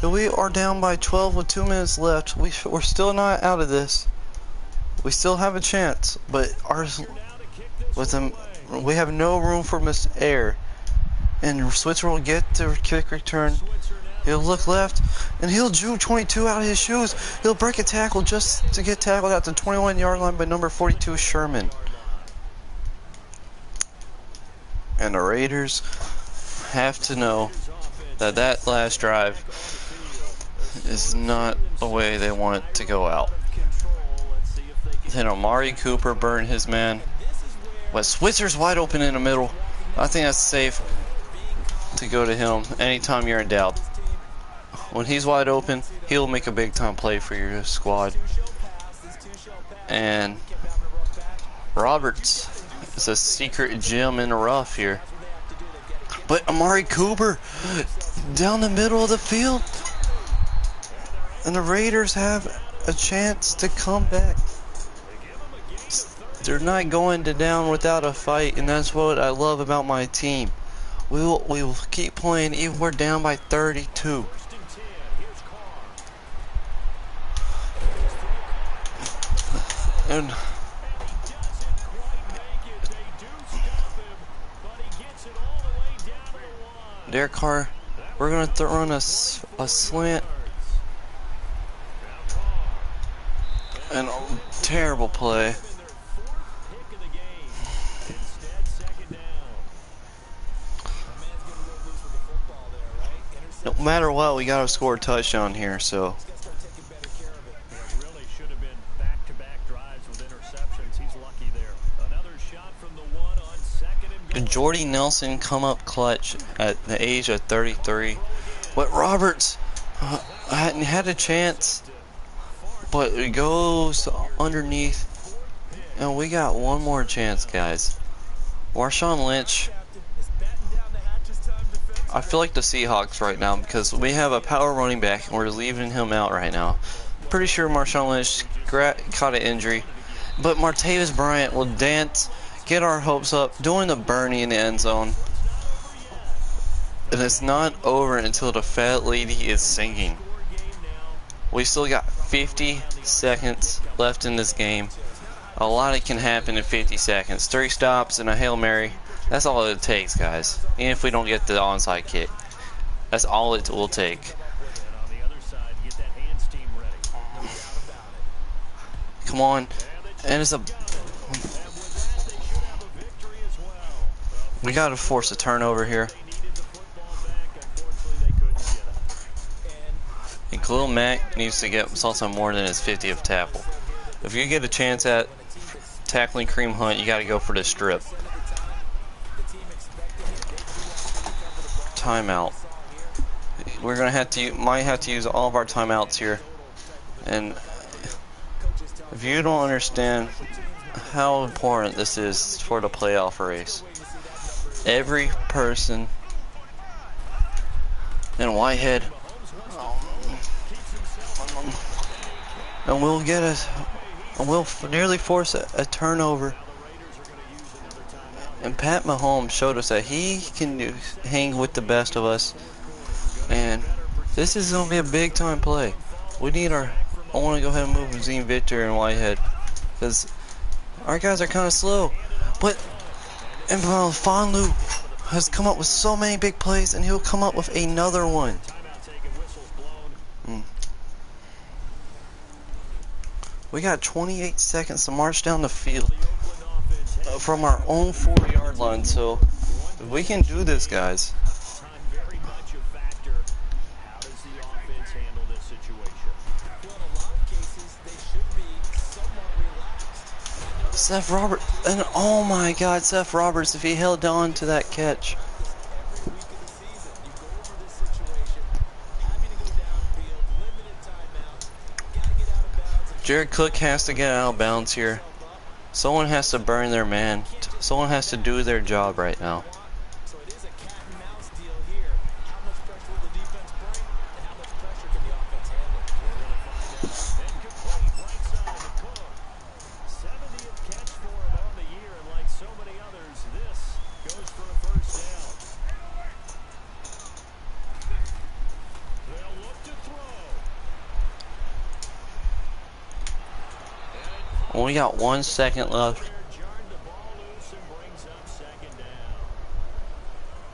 And we are down by 12 with 2 minutes left. We're still not out of this. We still have a chance. But we have no room for miss air. And Switzer will get the kick return. He'll look left, and he'll juke 22 out of his shoes. He'll break a tackle just to get tackled at the 21-yard line by number 42, Sherman. And the Raiders have to know that that last drive is not the way they want it to go out. Then Amari Cooper burned his man. But Switzer's wide open in the middle. I think that's safe to go to him anytime you're in doubt. When he's wide open, he'll make a big time play for your squad. And Roberts is a secret gem in the rough here. But Amari Cooper down the middle of the field. And the Raiders have a chance to come back. They're not going to down without a fight, and that's what I love about my team. We will keep playing even if we're down by 32. And Derek Carr, we're going to run a slant. And a terrible play. No matter what, we got to score a touchdown here, so. Really should have been back-to-back drives with interceptions. He's lucky there. Another shot from the one on second and goal. Jordy Nelson come up clutch at the age of 33. But Roberts hadn't had a chance. But it goes underneath. And we got one more chance, guys. Marshawn Lynch. I feel like the Seahawks right now because we have a power running back and we're leaving him out right now. Pretty sure Marshawn Lynch caught an injury. But Martavis Bryant will dance, get our hopes up, doing the Bernie in the end zone. And it's not over until the fat lady is singing. We still got 50 seconds left in this game. A lot can happen in 50 seconds. 3 stops and a Hail Mary. That's all it takes, guys. Even if we don't get the onside kick. That's all it will take. Come on. And it's a... We gotta force a turnover here. And Khalil Mack needs to get something more than his 50th tackle. If you get a chance at tackling Kareem Hunt, you gotta go for the strip. Timeout. We're gonna might have to use all of our timeouts here. And if you don't understand how important this is for the playoff race, every person in Whitehead, and we'll get us, and we'll nearly force a turnover. And Pat Mahomes showed us that he can hang with the best of us. And this is going to be a big time play. We need I want to go ahead and move Zine Victor and Whitehead. Because our guys are kind of slow. But Fonlu has come up with so many big plays, and he'll come up with another one. We got 28 seconds to march down the field from our own 40-yard line, so we can do this, guys. Seth Roberts, and oh my God, Seth Roberts, if he held on to that catch. Jared Cook has to get out of bounds here. Someone has to burn their man. Someone has to do their job right now. So it is a cat and mouse deal here. How much pressure will the defense bring, and how much pressure can the offense handle? Incomplete right side to Cook. 70th catch for him on the year, and like so many others, this goes for a first down. They'll look to throw. We got 1 second left.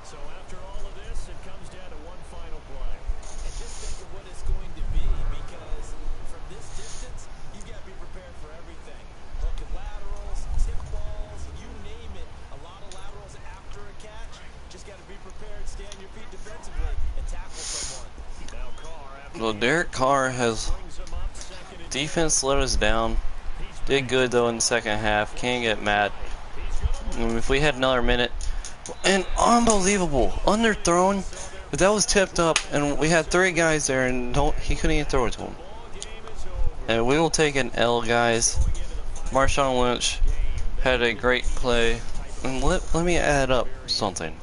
So after all of this, it comes down to one final play. Well, Derek Carr has defense let us down. Did good though in the second half. Can't get mad. If we had another minute, and unbelievable underthrown, but that was tipped up, and we had 3 guys there, and he couldn't even throw it to him. And we will take an L, guys. Marshawn Lynch had a great play, and let me add up something.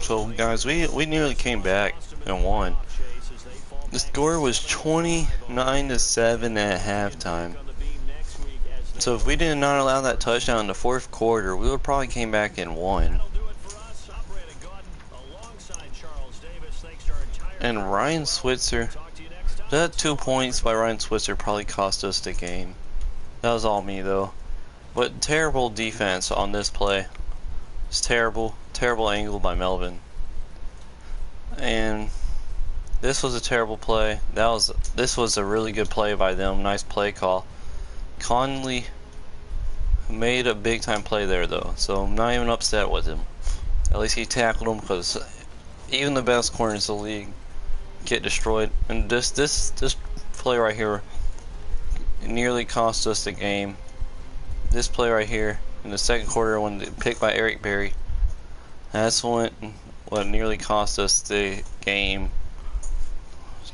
So guys, we nearly came back and won. The score was 29-7 at halftime. So if we did not allow that touchdown in the 4th quarter, we would probably came back and won. And Ryan Switzer, that 2 points by Ryan Switzer probably cost us the game. That was all me though. But terrible defense on this play. It's terrible angle by Melvin. And this was a terrible play. This was a really good play by them. Nice play call. Conley made a big time play there though, so I'm not even upset with him. At least he tackled him, because even the best corners in the league get destroyed. And this play right here nearly cost us the game. This play right here in the 2nd quarter, when picked by Eric Berry, that's what nearly cost us the game.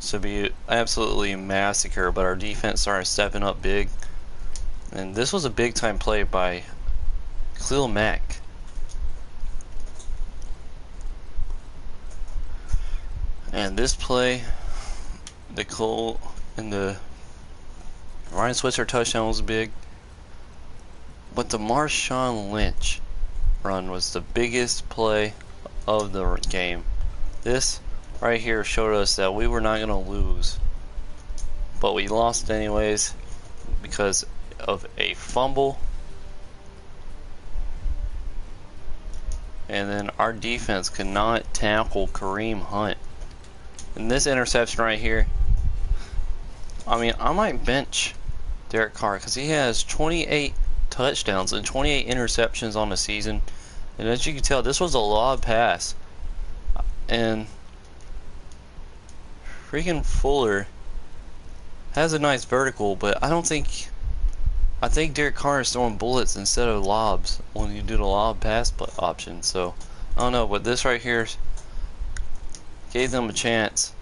To be absolutely massacred, but our defense started stepping up big. And this was a big time play by Khalil Mack. And this play, the Ryan Switzer touchdown was big. But the Marshawn Lynch run was the biggest play of the game. This right here showed us that we were not going to lose. But we lost anyways because of a fumble. And then our defense could not tackle Kareem Hunt. And this interception right here, I mean, I might bench Derek Carr because he has 28 touchdowns and 28 interceptions on the season. And as you can tell, this was a lob pass. And freaking Fuller has a nice vertical, but I think Derek Carr is throwing bullets instead of lobs when you do the lob pass option. So I don't know, but this right here gave them a chance.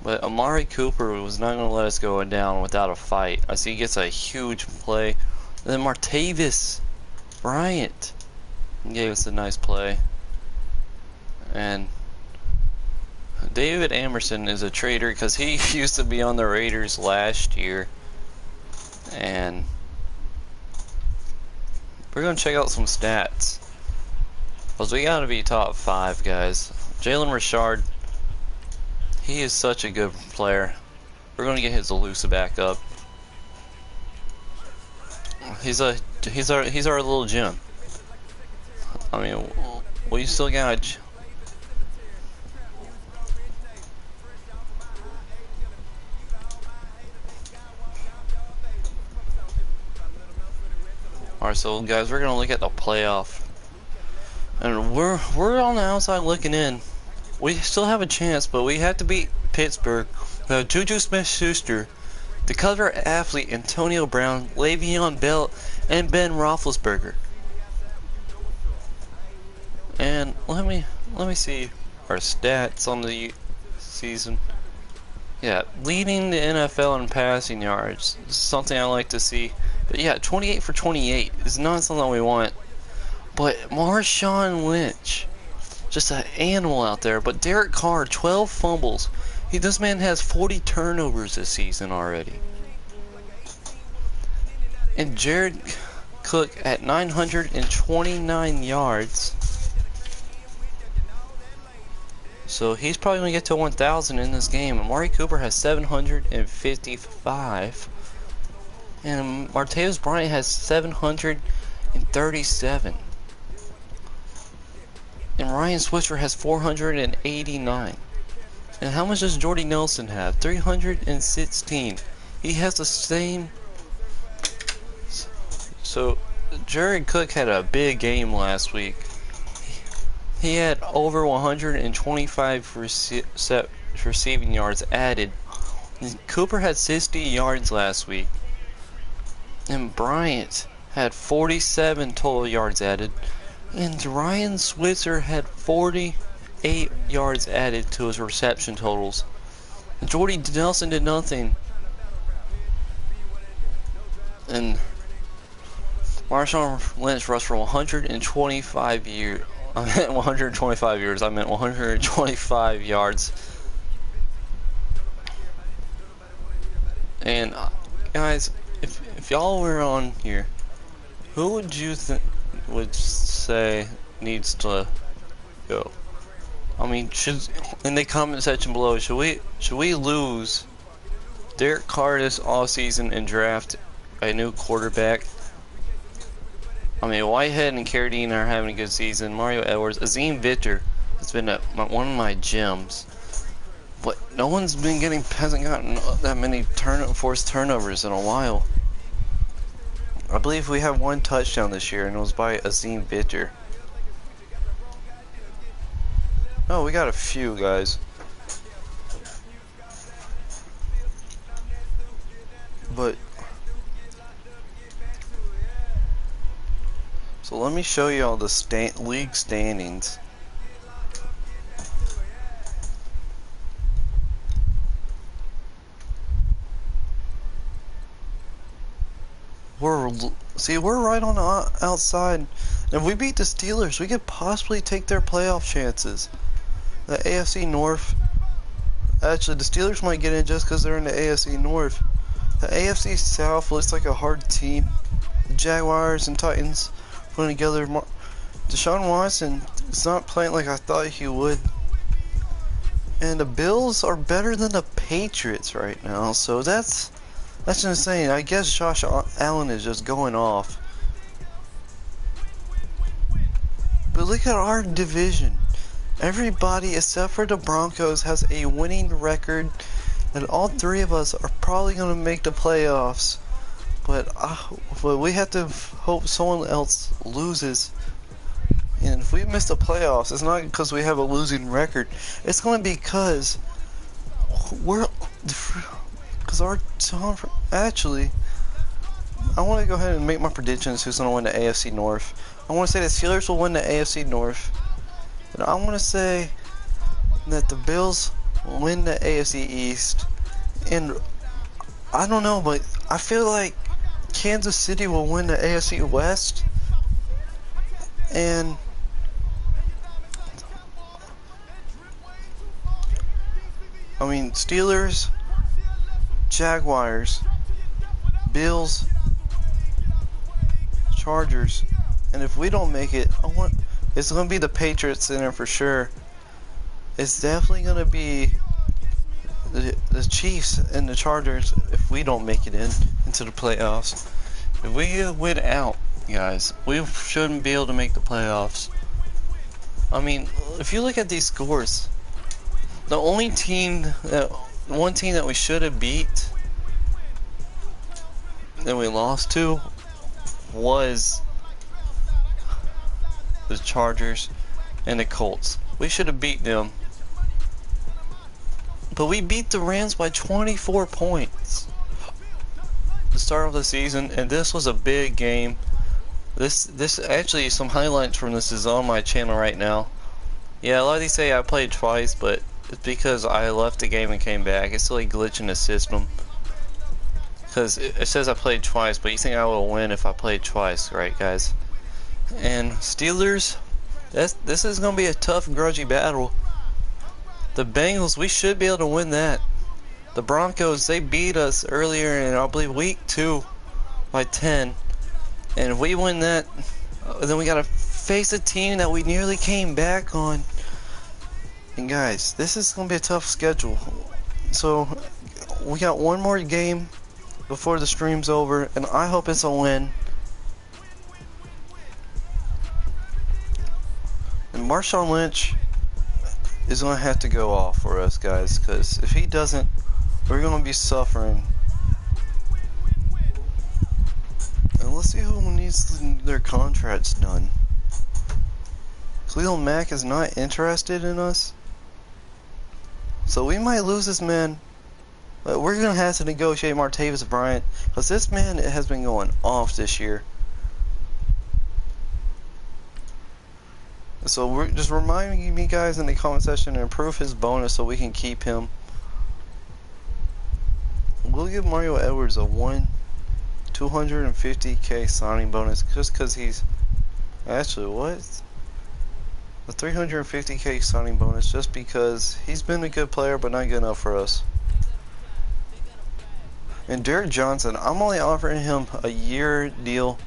But Amari Cooper was not going to let us go down without a fight. I see he gets a huge play. And then Martavis Bryant gave us a nice play. And David Amerson is a traitor because he used to be on the Raiders last year. And we're going to check out some stats, because we got to be top 5, guys. Jalen Richard, he is such a good player. We're going to get his elusive back up. He's our little gem. I mean, we still got. Alright, so guys, we're gonna look at the playoff, and we're on the outside looking in. We still have a chance, but we have to beat Pittsburgh. We have Juju Smith-Schuster, the cover athlete Antonio Brown, Le'Veon Bell, and Ben Roethlisberger. And let me see our stats on the season. Yeah, leading the NFL in passing yards is something I like to see. But yeah, 28 for 28 is not something we want. But Marshawn Lynch, just an animal out there. But Derek Carr, 12 fumbles. This man has 40 turnovers this season already. And Jared Cook at 929 yards. So he's probably going to get to 1,000 in this game. Amari Cooper has 755. And Martavis Bryant has 737. And Ryan Switzer has 489. And how much does Jordy Nelson have? 316. He has the same. So, Jared Cook had a big game last week. He had over 125 receiving yards added. And Cooper had 60 yards last week. And Bryant had 47 total yards added. And Ryan Switzer had 48 yards added to his reception totals. And Jordy Nelson did nothing. And Marshawn Lynch rushed for 125 years. I meant 125 years. I meant 125 yards. And guys, if y'all were on here, who would you would say needs to go? I mean, in the comment section below, should we lose Derek Carr this offseason and draft a new quarterback? I mean, Whitehead and Carradine are having a good season. Mario Edwards, Azim Victor has been one of my gems. But no one's hasn't gotten that many forced turnovers in a while. I believe we have one touchdown this year, and it was by Azim Victor. Oh, we got a few, guys. But so let me show you all the league standings. We're right on the outside. If we beat the Steelers, we could possibly take their playoff chances. The AFC North. Actually, the Steelers might get in just because they're in the AFC North. The AFC South looks like a hard team. The Jaguars and Titans putting together. Deshaun Watson is not playing like I thought he would. And the Bills are better than the Patriots right now. So that's insane. I guess Josh Allen is just going off. But look at our division. Everybody except for the Broncos has a winning record. And all three of us are probably going to make the playoffs. But we have to hope someone else loses. And if we miss the playoffs, it's not because we have a losing record. It's going to be because actually, I want to go ahead and make my predictions who's going to win the AFC North. I want to say the Steelers will win the AFC North. And I want to say that the Bills will win the AFC East. And I don't know, but I feel like Kansas City will win the AFC West. And I mean, Steelers, Jaguars, Bills, Chargers, and if we don't make it, it's going to be the Patriots in there for sure. It's definitely going to be the Chiefs and the Chargers if we don't make it into the playoffs. If we win out, guys, we shouldn't be able to make the playoffs. I mean, if you look at these scores, the one team that we should have beat that we lost to was the Chargers and the Colts. We should have beat them. But we beat the Rams by 24 points. The start of the season, and this was a big game. This actually, some highlights from this is on my channel right now. Yeah, a lot of these say I played twice, but it's because I left the game and came back. It's still a glitch in the system. Because it says I played twice, but you think I will win if I played twice, right, guys? And Steelers, this is going to be a tough, grudgy battle. The Bengals, we should be able to win that. The Broncos, they beat us earlier in, I believe, week 2 by 10. And if we win that, then we got to face a team that we nearly came back on. And guys, this is going to be a tough schedule. So, we got one more game before the stream's over, and I hope it's a win. And Marshawn Lynch is going to have to go off for us, guys, because if he doesn't, we're going to be suffering. And let's see who needs their contracts done. Khalil Mack is not interested in us, so we might lose this man. But we're going to have to negotiate Martavis Bryant, because this man has been going off this year. So we're just reminding me, guys, in the comment section to improve his bonus so we can keep him. We'll give Mario Edwards a 250K signing bonus just because he's actually what? A 350K signing bonus just because he's been a good player but not good enough for us. And Derek Johnson, I'm only offering him a year deal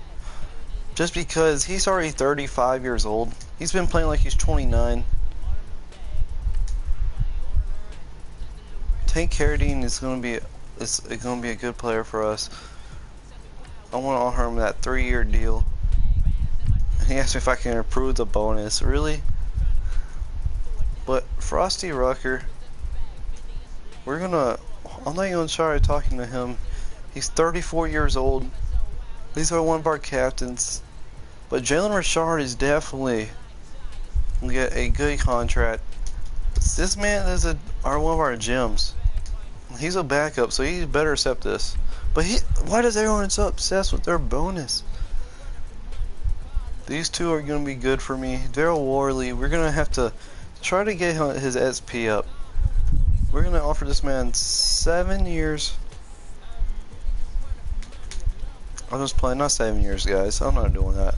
just because he's already 35 years old. He's been playing like he's 29. Tank Carradine is going to be a good player for us. I want to offer him that 3-year deal. He asked me if I can improve the bonus. Really? But Frosty Rucker, I'm not even sorry talking to him. He's 34 years old. These are one of our captains. But Jalen Richard is definitely going to get a good contract. This man is one of our gems. He's a backup, so he better accept this. But why does everyone so obsessed with their bonus? These two are going to be good for me. Daryl Worley, we're going to have to try to get his SP up. We're going to offer this man 7 years. I'm just playing, not 7 years, guys. I'm not doing that.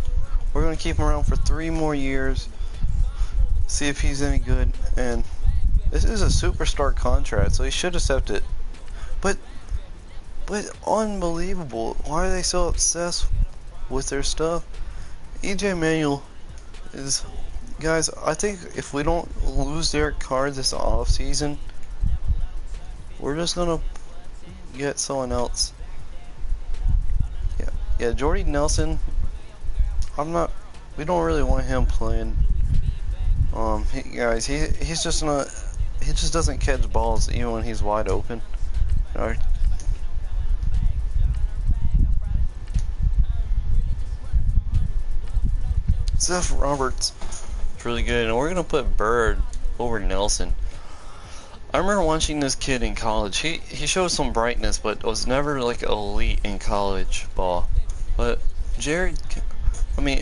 We're going to keep him around for 3 more years. See if he's any good. And this is a superstar contract, so he should accept it. But unbelievable. Why are they so obsessed with their stuff? EJ Manuel is, guys, I think if we don't lose Derek Carr this off season, we're just gonna get someone else. Yeah, Jordy Nelson, we don't really want him playing. Guys, he just doesn't catch balls even when he's wide open. Alright. Seth Roberts is really good, and we're gonna put Bird over Nelson. I remember watching this kid in college. He showed some brightness, but was never like elite in college ball. But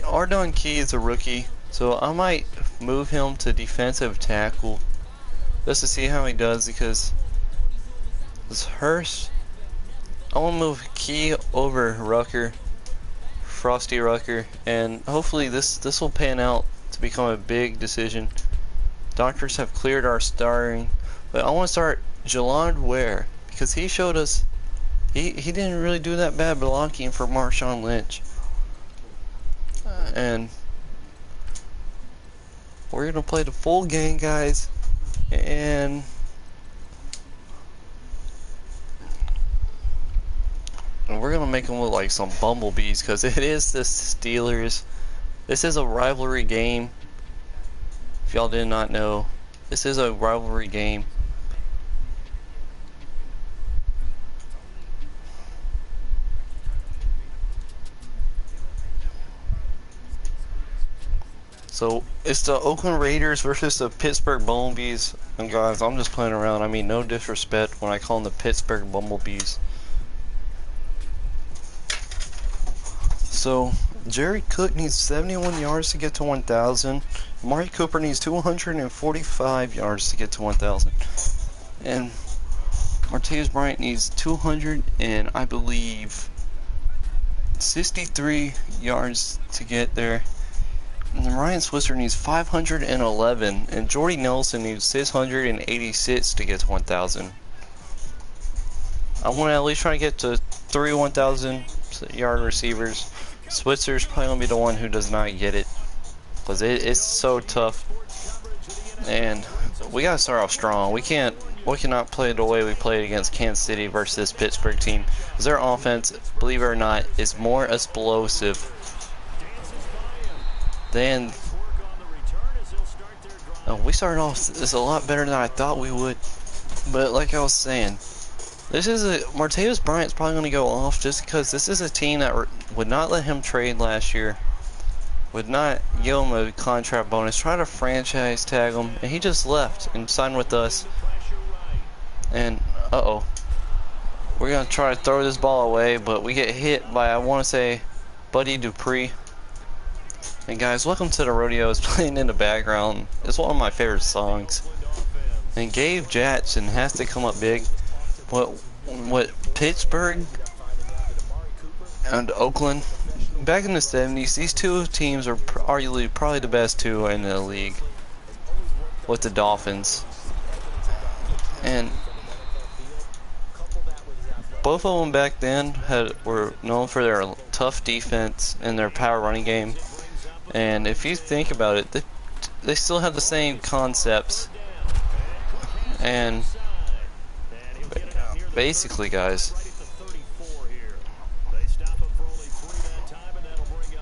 Ardon Key is a rookie, so I might move him to defensive tackle just to see how he does, because this Hurst, I want to move Key over Rucker, Frosty Rucker, and hopefully this will pan out to become a big decision. Doctors have cleared our starting, but I want to start Jalond Ware because he showed us he didn't really do that bad blocking for Marshawn Lynch. And we're gonna play the full game, guys, and we're gonna make them look like some bumblebees because it is the Steelers. This is a rivalry game. If y'all did not know, this is a rivalry game. So it's the Oakland Raiders versus the Pittsburgh Bumblebees. And guys, I'm just playing around. I mean, no disrespect when I call them the Pittsburgh Bumblebees. So Jerry Cook needs 71 yards to get to 1,000. Amari Cooper needs 245 yards to get to 1,000. And Martavis Bryant needs 200 and I believe 63 yards to get there. And Ryan Switzer needs 511, and Jordy Nelson needs 686 to get to 1,000. I want to at least try to get to 3 1,000 yard receivers. Switzer's probably going to be the one who does not get it, because it's so tough. And we gotta start off strong. We cannot play the way we played against Kansas City versus this Pittsburgh team. Because their offense, believe it or not, is more explosive than. We started off this a lot better than I thought we would. But like I was saying, Martavis Bryant's probably going to go off just because this is a team that would not let him trade last year. Would not give him a contract bonus, try to franchise tag him, and he just left and signed with us. And we're gonna try to throw this ball away, but we get hit by, I want to say, Buddy Dupree. And guys, welcome to the Rodeos playing in the background. It's one of my favorite songs. And Gabe Jackson has to come up big. What Pittsburgh and Oakland. Back in the 70s, these two teams are arguably probably the best two in the league with the Dolphins. And both of them back then were known for their tough defense and their power running game. And if you think about it, they still have the same concepts. And basically, guys,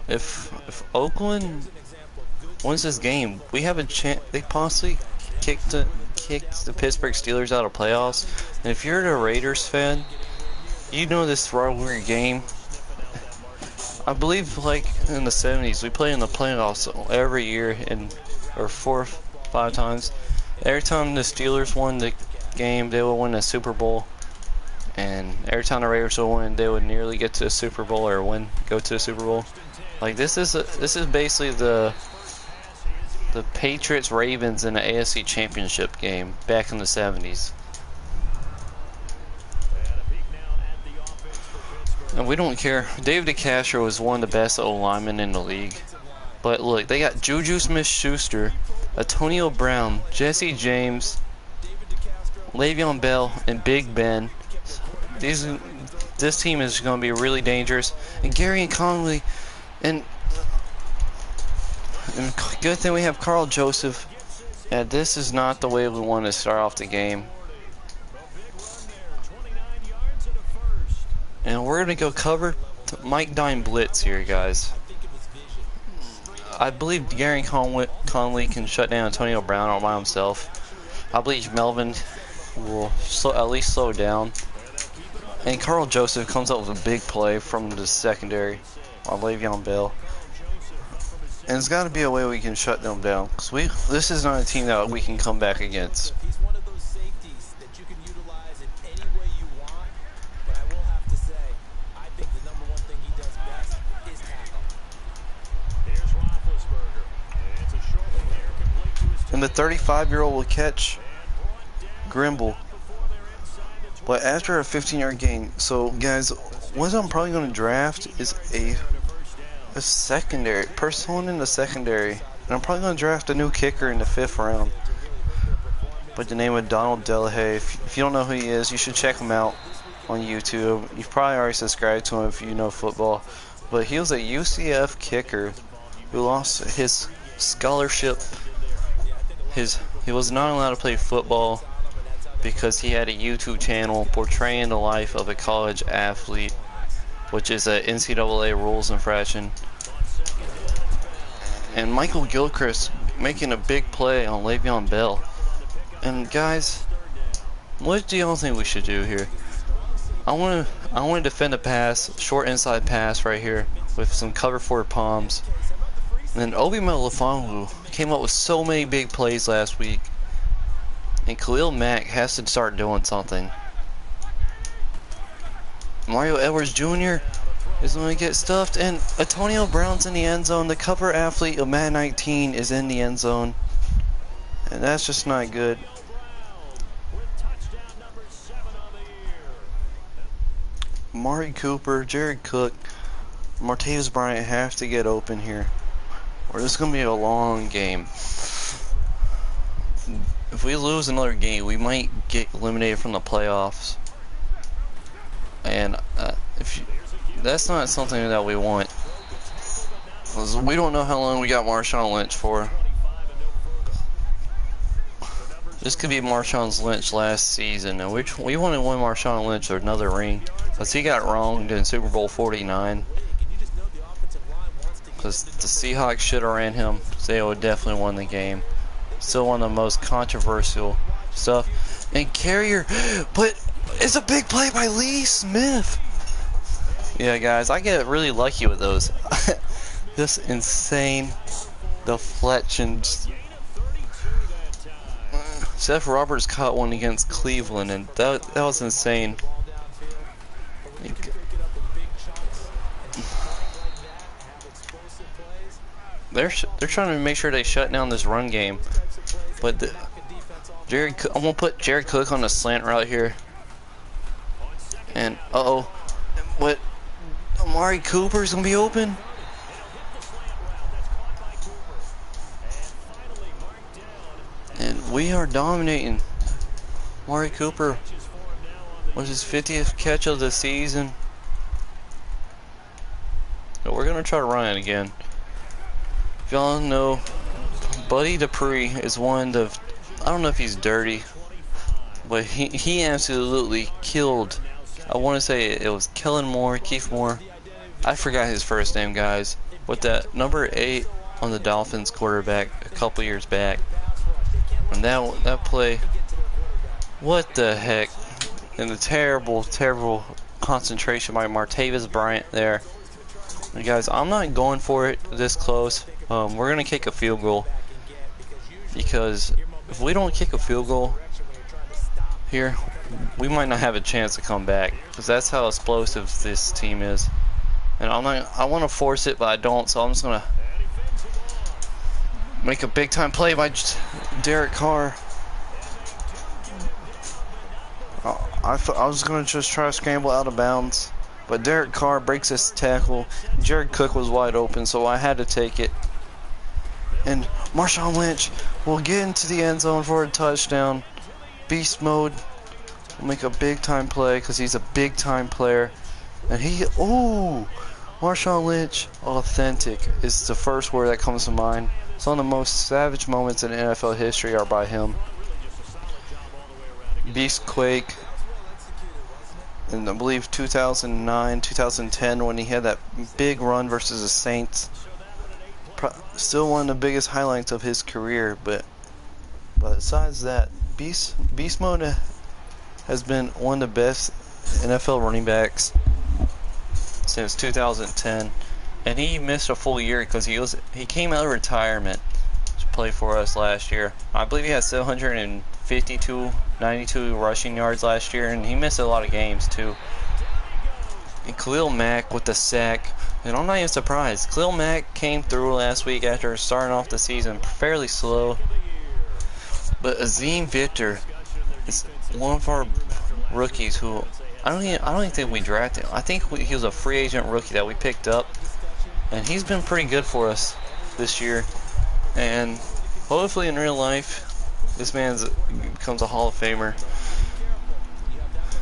if Oakland wins this game, we have a chance. They possibly kick the Pittsburgh Steelers out of playoffs. And if you're a Raiders fan, you know this rivalry game. I believe, like in the 70s, we played in the playoffs every year, or 4 or 5 times. Every time the Steelers won the game, they would win a Super Bowl. And every time the Raiders would win, they would nearly get to the Super Bowl or go to the Super Bowl. Like this is basically the Patriots Ravens in the AFC Championship game back in the 70s. And we don't care. David DeCastro is one of the best O-linemen in the league. But look, they got Juju Smith-Schuster, Antonio Brown, Jesse James, Le'Veon Bell, and Big Ben. This team is going to be really dangerous. And Gary and Conley, and good thing we have Carl Joseph. Yeah, this is not the way we want to start off the game. And we're going to go cover Mike Dine blitz here, guys. I believe Gary Conley can shut down Antonio Brown all by himself. I believe Melvin will at least slow down. And Carl Joseph comes up with a big play from the secondary on Le'Veon Bell. And there's got to be a way we can shut them down. Because this is not a team that we can come back against. He's one of those safeties that you can utilize in any way you want. But I will have to say, I think the number one thing he does best is tackle. Here's Roethlisberger. It's a short one there, complete to his. And the 35-year-old will catch Grimble. But after a 15-yard gain, so guys, what I'm probably going to draft is a secondary, person in the secondary. And I'm probably going to draft a new kicker in the 5th round. By the name of Donald Delahaye. If you don't know who he is, you should check him out on YouTube. You've probably already subscribed to him if you know football. But he was a UCF kicker who lost his scholarship. He was not allowed to play football because he had a YouTube channel portraying the life of a college athlete, which is a NCAA rules infraction. And Michael Gilchrist making a big play on Le'Veon Bell. And guys, what do y'all think we should do here? I want to defend a pass, short inside pass right here with some cover 4 palms. And then Obi Melifonwu came up with so many big plays last week. And Khalil Mack has to start doing something. Mario Edwards Jr. is going to get stuffed, and Antonio Brown's in the end zone. The cover athlete of Madden 19 is in the end zone, and that's just not good. Amari Cooper, Jared Cook, Martavis Bryant have to get open here, or this is going to be a long game. If we lose another game, we might get eliminated from the playoffs. And that's not something that we want. We don't know how long we got Marshawn Lynch for. This could be Marshawn Lynch last season, and we want to win Marshawn Lynch another ring, because he got wronged in Super Bowl 49. Because the Seahawks should have ran him, so they would definitely won the game. Still one of the most controversial stuff. And Carrier, but it's a big play by Lee Smith. Yeah, guys, I get really lucky with those. Just insane deflections. Seth Roberts caught one against Cleveland, and that was insane. They're trying to make sure they shut down this run game, but I'm gonna put Jared Cook on a slant route here, and what? Amari Cooper's gonna be open. And we are dominating. Amari Cooper was his 50th catch of the season. So we're gonna try to run it again. If y'all know, Buddy Dupree is one of, I don't know if he's dirty, but he absolutely killed. I want to say it was Kellen Moore, Keith Moore. I forgot his first name, guys. With that number 8 on the Dolphins quarterback a couple years back. And that play, what the heck? And the terrible concentration by Martavis Bryant there. And guys, I'm not going for it this close. We're gonna kick a field goal, because if we don't kick a field goal here, we might not have a chance to come back, because that's how explosive this team is. And I want to force it, but I don't, so I'm just gonna make a big time play by Derek Carr. I was gonna just try to scramble out of bounds, but Derek Carr breaks his tackle. Jared Cook was wide open, so I had to take it. And Marshawn Lynch will get into the end zone for a touchdown. Beast mode. Will make a big time play, because he's a big time player. And Marshawn Lynch, authentic, is the first word that comes to mind. Some of the most savage moments in NFL history are by him. Beast Quake. In, I believe, 2009, 2010, when he had that big run versus the Saints. Still one of the biggest highlights of his career, but besides that, Beast Mode has been one of the best NFL running backs since 2010, and he missed a full year because he came out of retirement to play for us last year. I believe he had 792 rushing yards last year, and he missed a lot of games too. And Khalil Mack with the sack, and I'm not even surprised. Khalil Mack came through last week after starting off the season fairly slow. But Azim Victor is one of our rookies who I don't even think we drafted him. I think he was a free agent rookie that we picked up, and he's been pretty good for us this year. And hopefully in real life, this man becomes a Hall of Famer.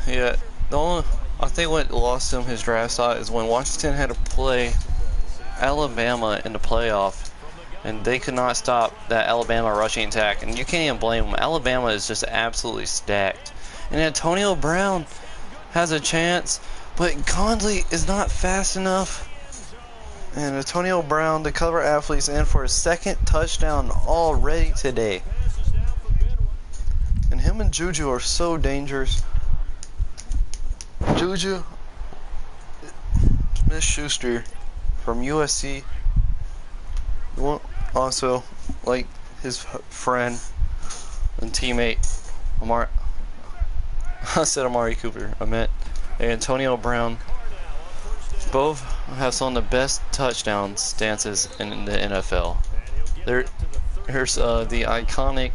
Yeah, I think what lost him his draft slot is when Washington had to play Alabama in the playoff, and they could not stop that Alabama rushing attack, and you can't even blame them. Alabama is just absolutely stacked. And Antonio Brown has a chance, but Conley is not fast enough. And Antonio Brown, the cover athlete's in for his second touchdown already today. And him and Juju are so dangerous. Juju Smith-Schuster from USC, also like his friend and teammate I said Amari Cooper, I meant Antonio Brown. Both have some of the best touchdown stances in the NFL. Here's the iconic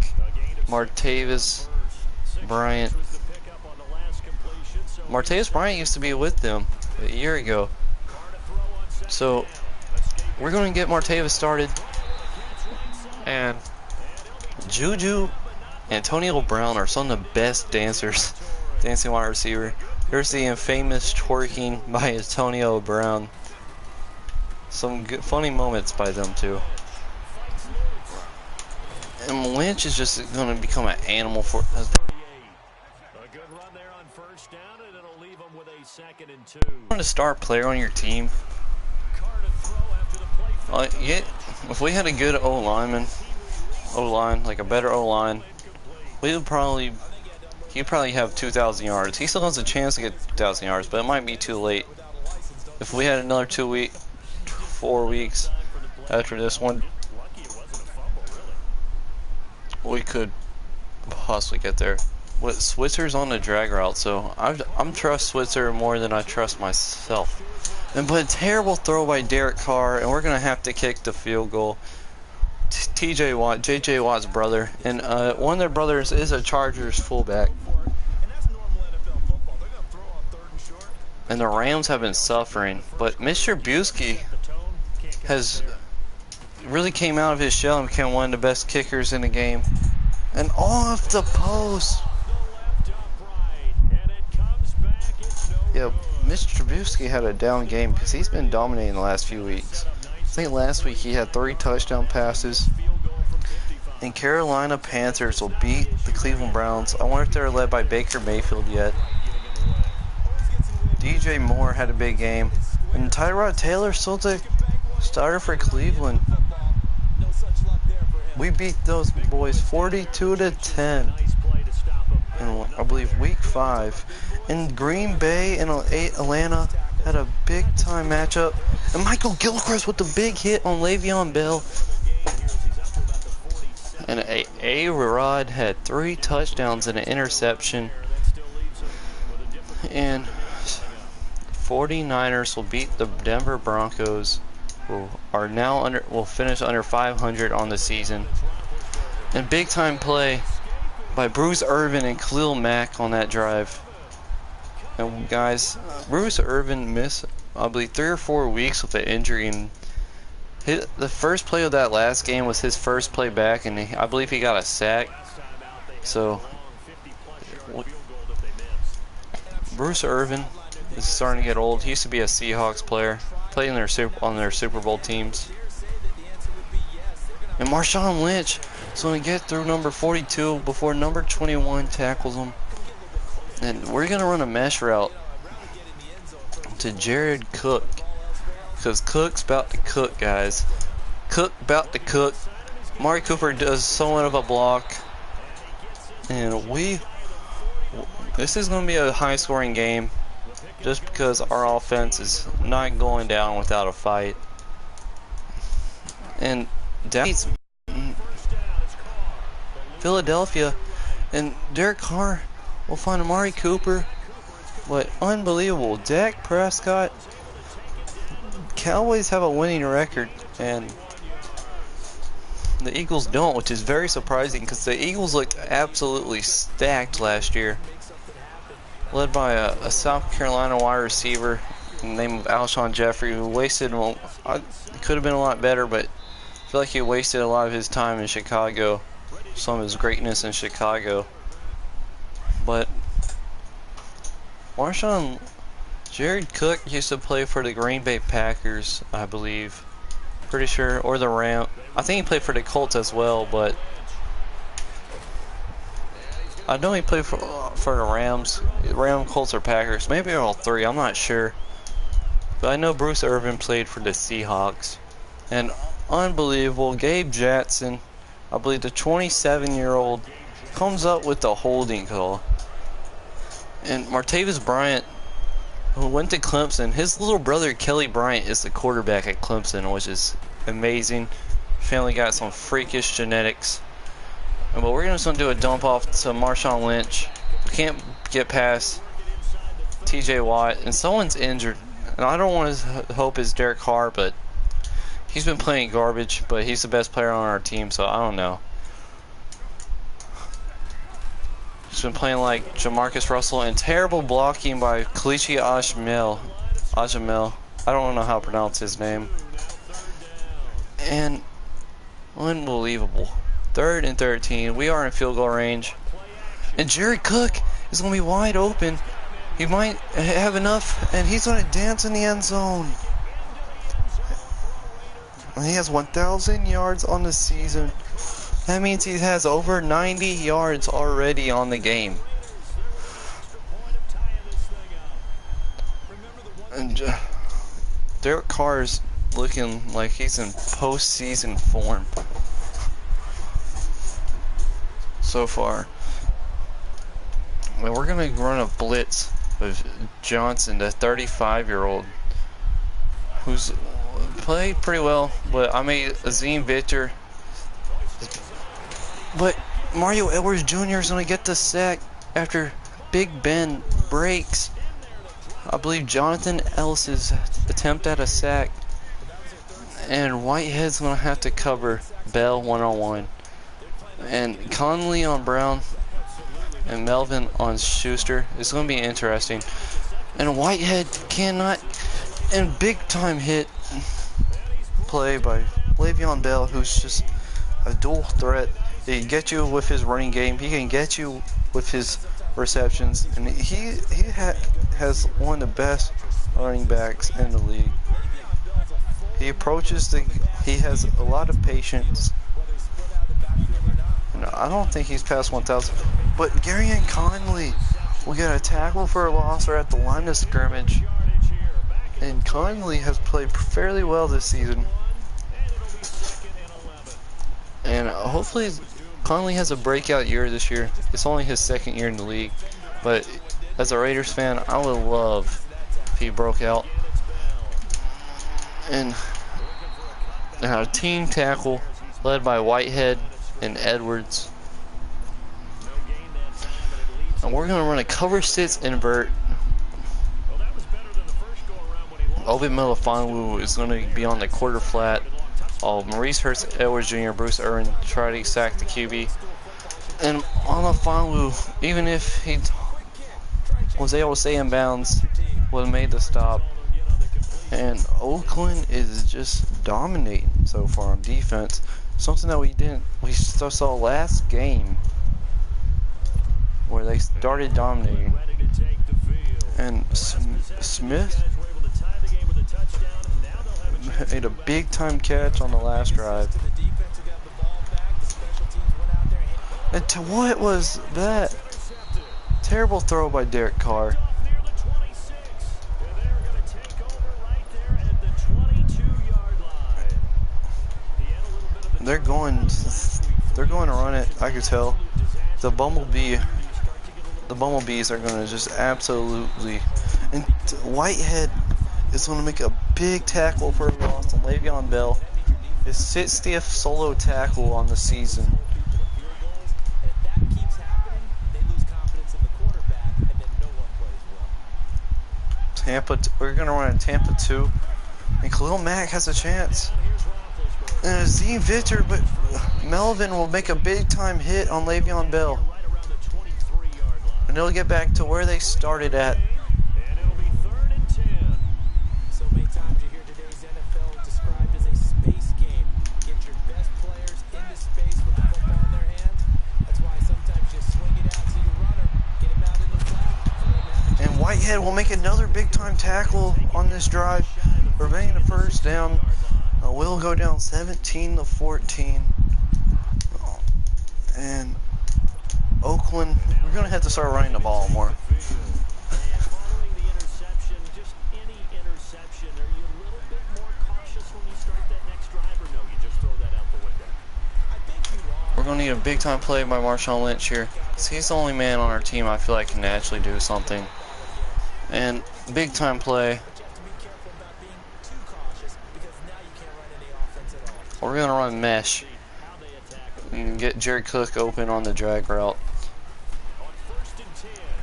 Martavis Bryant. Martavis Bryant used to be with them a year ago. So we're going to get Martavis started. And Juju, Antonio Brown are some of the best dancers, dancing wide receiver. Here's the infamous twerking by Antonio Brown. Some good, funny moments by them too. And Lynch is just going to become an animal for us. A good run there on first down, and it'll leave them with a 2nd and 2. Want to start player on your team? Yeah, if we had a good O-line, like a better O-line, he'd probably have 2,000 yards. He still has a chance to get 2,000 yards, but it might be too late. If we had another 4 weeks after this one, we could possibly get there. But Switzer's on the drag route, so I'm trust Switzer more than I trust myself. But a terrible throw by Derek Carr, and we're gonna have to kick the field goal. T.J. Watt, J.J. Watt's brother, and one of their brothers is a Chargers fullback. And the Rams have been suffering, but Mr. Busky has really came out of his shell and became one of the best kickers in the game. And off the post. Yeah, Mr. Trubisky had a down game because he's been dominating the last few weeks. I think last week he had 3 touchdown passes. And Carolina Panthers will beat the Cleveland Browns. I wonder if they're led by Baker Mayfield yet. DJ Moore had a big game. And Tyrod Taylor still the starter for Cleveland. We beat those boys 42-10. In, I believe, week 5. And Green Bay and Atlanta had a big-time matchup. And Michael Gilchrist with the big hit on Le'Veon Bell. And A-Rod had 3 touchdowns and an interception. And 49ers will beat the Denver Broncos, who are now will finish under 500 on the season. And big-time play by Bruce Irvin and Khalil Mack on that drive. And guys, Bruce Irvin missed, I believe, 3 or 4 weeks with an injury, and the first play of that last game was his first play back, and I believe he got a sack. So Bruce Irvin is starting to get old. He used to be a Seahawks player, played in on their Super Bowl teams. And Marshawn Lynch is going to get through number 42 before number 21 tackles him. And we're going to run a mesh route to Jared Cook, because Cook's about to cook, guys. Cook about to cook. Amari Cooper does somewhat of a block. And this is going to be a high-scoring game, just because our offense is not going down without a fight. And Dallas, Philadelphia, and Derek Carr will find Amari Cooper. But unbelievable, Dak Prescott. Cowboys have a winning record, and the Eagles don't, which is very surprising because the Eagles looked absolutely stacked last year. Led by a South Carolina wide receiver in the name of Alshon Jeffrey, who wasted, well, could have been a lot better, but I feel like he wasted a lot of his time in Chicago, some of his greatness in Chicago. But Jared Cook used to play for the Green Bay Packers, I believe. Pretty sure, or the Rams. I think he played for the Colts as well, but I know he played for the Rams, Colts, or Packers. Maybe all 3. I'm not sure. But I know Bruce Irvin played for the Seahawks. And unbelievable, Gabe Jackson, I believe the 27-year-old, comes up with the holding call. And Martavis Bryant, who went to Clemson, his little brother Kelly Bryant is the quarterback at Clemson, which is amazing. Family got some freakish genetics. But we're just going to do a dump off to Marshawn Lynch. We can't get past T.J. Watt, and someone's injured. And I don't want to hope it's Derek Carr, but he's been playing garbage, but he's the best player on our team, so I don't know. He's been playing like Jamarcus Russell, and terrible blocking by Kalichi Ajamel. I don't know how to pronounce his name. And unbelievable. 3rd and 13. We are in field goal range. And Jared Cook is going to be wide open. He might have enough, and he's going to dance in the end zone. And he has 1,000 yards on the season. That means he has over 90 yards already on the game. And Derek Carr's looking like he's in postseason form so far. Well, we're gonna run a blitz with Johnson, the 35-year-old, who's played pretty well. But I made Azim Victor. But Mario Edwards Jr. is gonna get the sack after Big Ben breaks, I believe, Jonathan Ellis's attempt at a sack. And Whitehead's gonna have to cover Bell one-on-one. And Conley on Brown and Melvin on Schuster. It's gonna be interesting. And Whitehead cannot, and big time hit play by Le'Veon Bell, who's just a dual threat. He can get you with his running game. He can get you with his receptions, and he has one of the best running backs in the league. He approaches he has a lot of patience. And I don't think he's past 1,000. But Gary and Conley will get a tackle for a loss or at the line of scrimmage. And Conley has played fairly well this season. And hopefully Conley has a breakout year this year. It's only his second year in the league. But as a Raiders fan, I would love if he broke out. And a team tackle led by Whitehead and Edwards. And we're going to run a cover six invert. Obi Melifonwu is going to be on the quarter flat. Maurice Hurst, Edwards Jr., Bruce Irvin try to sack the QB. And Melifonwu, even if he was able to stay in bounds, would have made the stop. And Oakland is just dominating so far on defense. Something that we saw last game, where they started dominating. And Smith made a big time catch on the last drive. And to what was that? Terrible throw by Derek Carr. They're going to run it. I could tell. The Bumblebees are going to just absolutely. And Whitehead is going to make a big tackle for a loss on Le'Veon Bell. His 60th solo tackle on the season. We're going to run a Tampa 2. And Khalil Mack has a chance. And Azim Victor, but Melvin will make a big time hit on Le'Veon Bell. And they'll get back to where they started at. And it'll be 3rd and 10. So many times you hear today's NFL described as a space game. Get your best players into space with the football in their hands. That's why sometimes you swing it out to your runner, get him out in the flat. And Whitehead will make another big time tackle on this drive, preventing the first down. We'll go down 17-14. And Oakland, we're going to have to start running the ball more. Following the interception, just any interception, are you a little bit more cautious when you start that next drive, or no, you just throw that out the window? I think you are. We're going to need a big time play by Marshawn Lynch here. He's the only man on our team I feel like can actually do something. And big time play. We're going to run mesh and get Jared Cook open on the drag route.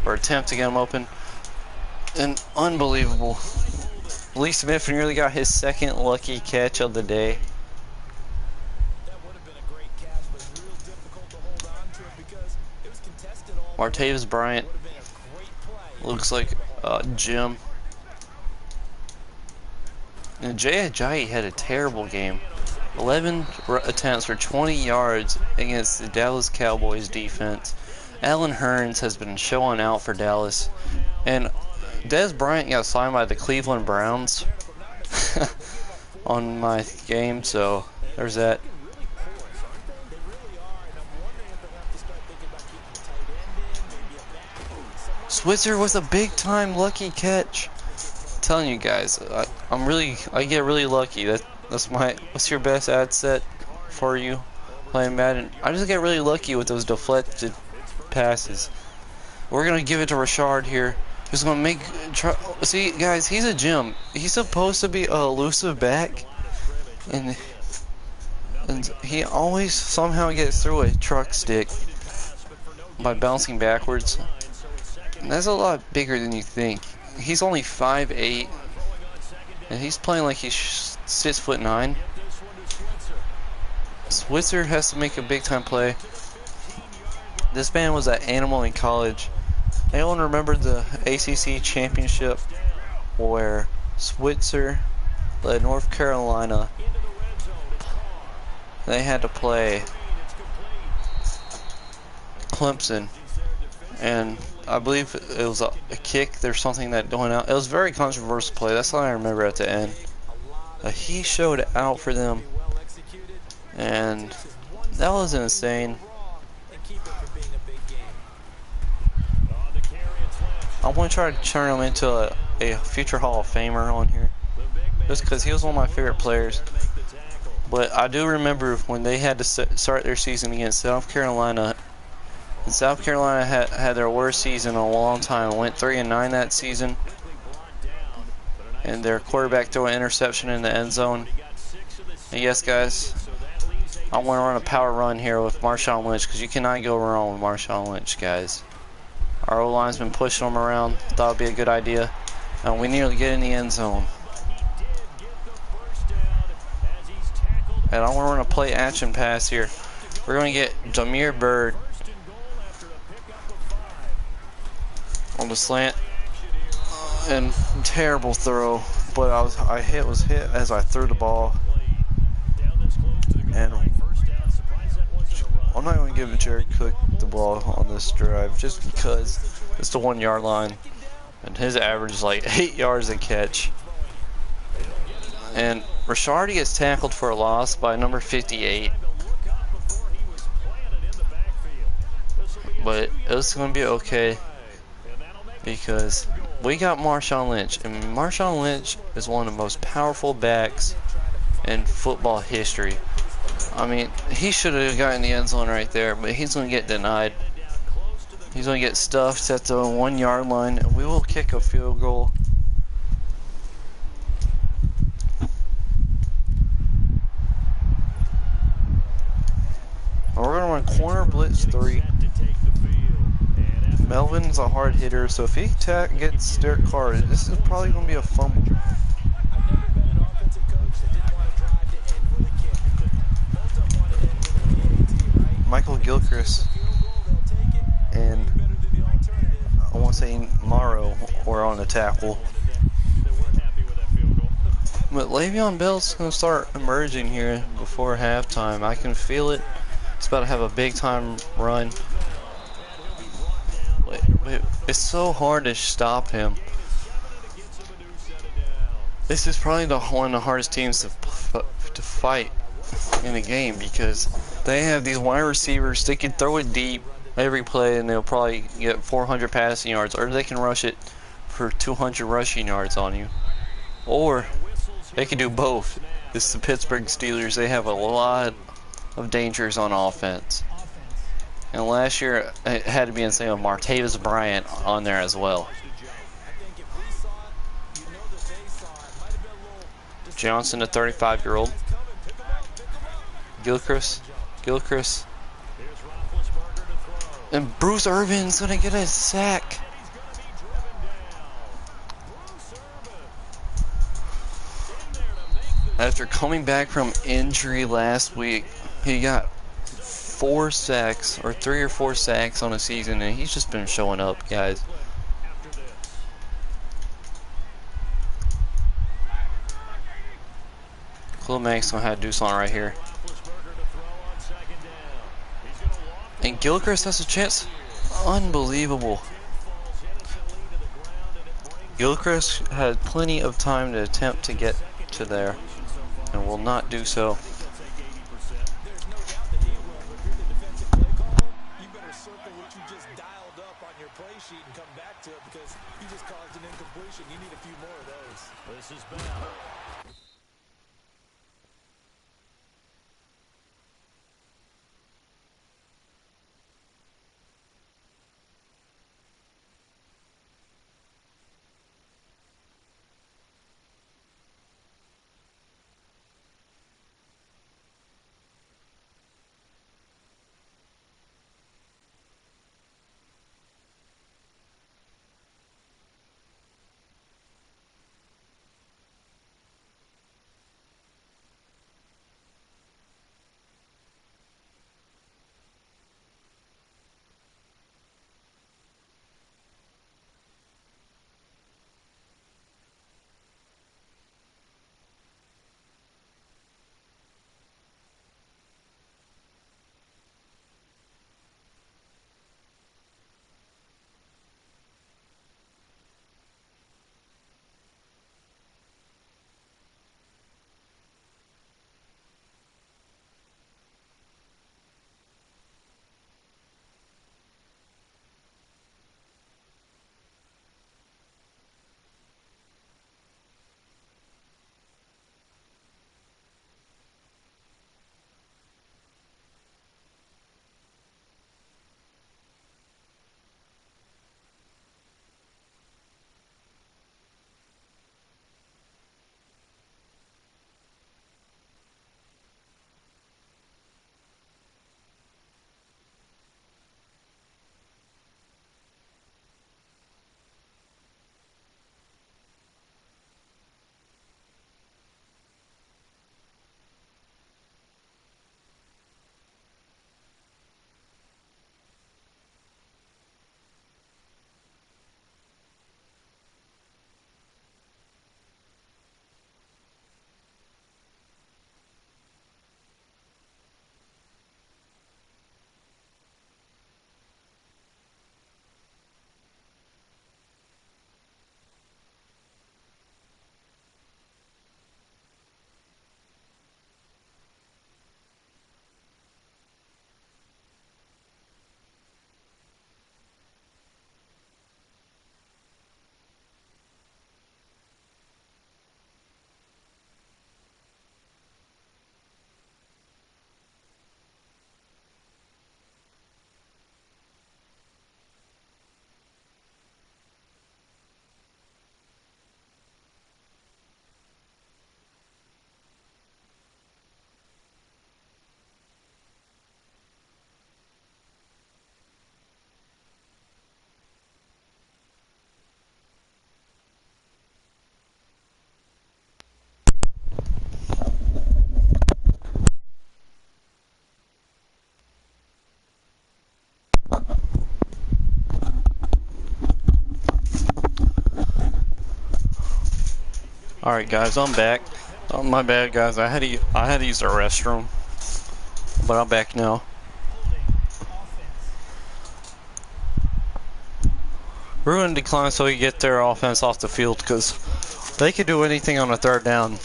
Or attempt to get him open. And unbelievable. Lee Smith nearly got his second lucky catch of the day. Martavis Bryant looks like Jim. And Jay Ajayi had a terrible game. 11 attempts for 20 yards against the Dallas Cowboys defense. Alan Hearns has been showing out for Dallas. And Dez Bryant got signed by the Cleveland Browns on my game, so there's that. Switzer with a big time lucky catch. I'm telling you guys, I get really lucky. That's my. What's your best ad set for you playing Madden? I just get really lucky with those deflected passes. We're gonna give it to Rashard here. Who's gonna make? See, guys, he's a gem. He's supposed to be a elusive back, and he always somehow gets through a truck stick by bouncing backwards. And that's a lot bigger than you think. He's only 5'8", and he's playing like he's 6'9". Switzer has to make a big time play. This man was an animal in college. Anyone remember the ACC championship where Switzer led North Carolina? They had to play Clemson, and I believe it was a kick. There's something that went out. It was a very controversial play. That's all I remember at the end. He showed out for them, and that was insane. I want to try to turn him into a future Hall of Famer on here, just because he was one of my favorite players. But I do remember when they had to start their season against South Carolina. And South Carolina had their worst season in a long time. Went 3-9 that season. And their quarterback threw an interception in the end zone. And yes, guys, I want to run a power run here with Marshawn Lynch, because you cannot go wrong with Marshawn Lynch, guys. Our O-line's been pushing him around. Thought it'd be a good idea. And we nearly get in the end zone. And I want to run a play action pass here. We're going to get Jameer Byrd on the slant. And terrible throw, but I was hit as I threw the ball. And I'm not going to give Jared Cook the ball on this drive just because it's the 1 yard line, and his average is like 8 yards a catch. And Rashard gets tackled for a loss by number 58. But it's going to be okay, because we got Marshawn Lynch, and Marshawn Lynch is one of the most powerful backs in football history. I mean, he should have gotten the end zone right there, but he's going to get denied. He's going to get stuffed at the 1 yard line, and we will kick a field goal. And we're going to run corner blitz 3. Melvin's a hard hitter, so if he gets Derek Carr, this is probably going to be a fumble. Michael Gilchrist and I want to say Morrow were on the tackle. But Le'Veon Bell's going to start emerging here before halftime. I can feel it. It's about to have a big time run. It's so hard to stop him. This is probably one of the hardest teams to fight in the game, because they have these wide receivers. They can throw it deep every play and they'll probably get 400 passing yards, or they can rush it for 200 rushing yards on you, or they can do both. This is the Pittsburgh Steelers. They have a lot of dangers on offense. And last year, it had to be insane with Martavis Bryant on there as well. Johnson, the 35-year-old. Gilchrist. And Bruce Irvin's going to get a sack. After coming back from injury last week, he got 4 sacks, or 3 or 4 sacks on a season, and he's just been showing up, guys. Khalil Mack's gonna have to do something right here. And Gilchrist has a chance. Unbelievable. Gilchrist had plenty of time to attempt to get to there, and will not do so. and come back to it because you just caused an incompletion. You need a few more of those. This is Bell. Alright guys, I'm back. Oh, my bad guys, I had to use the restroom. But I'm back now. We're going to decline so we get their offense off the field because they could do anything on a third down.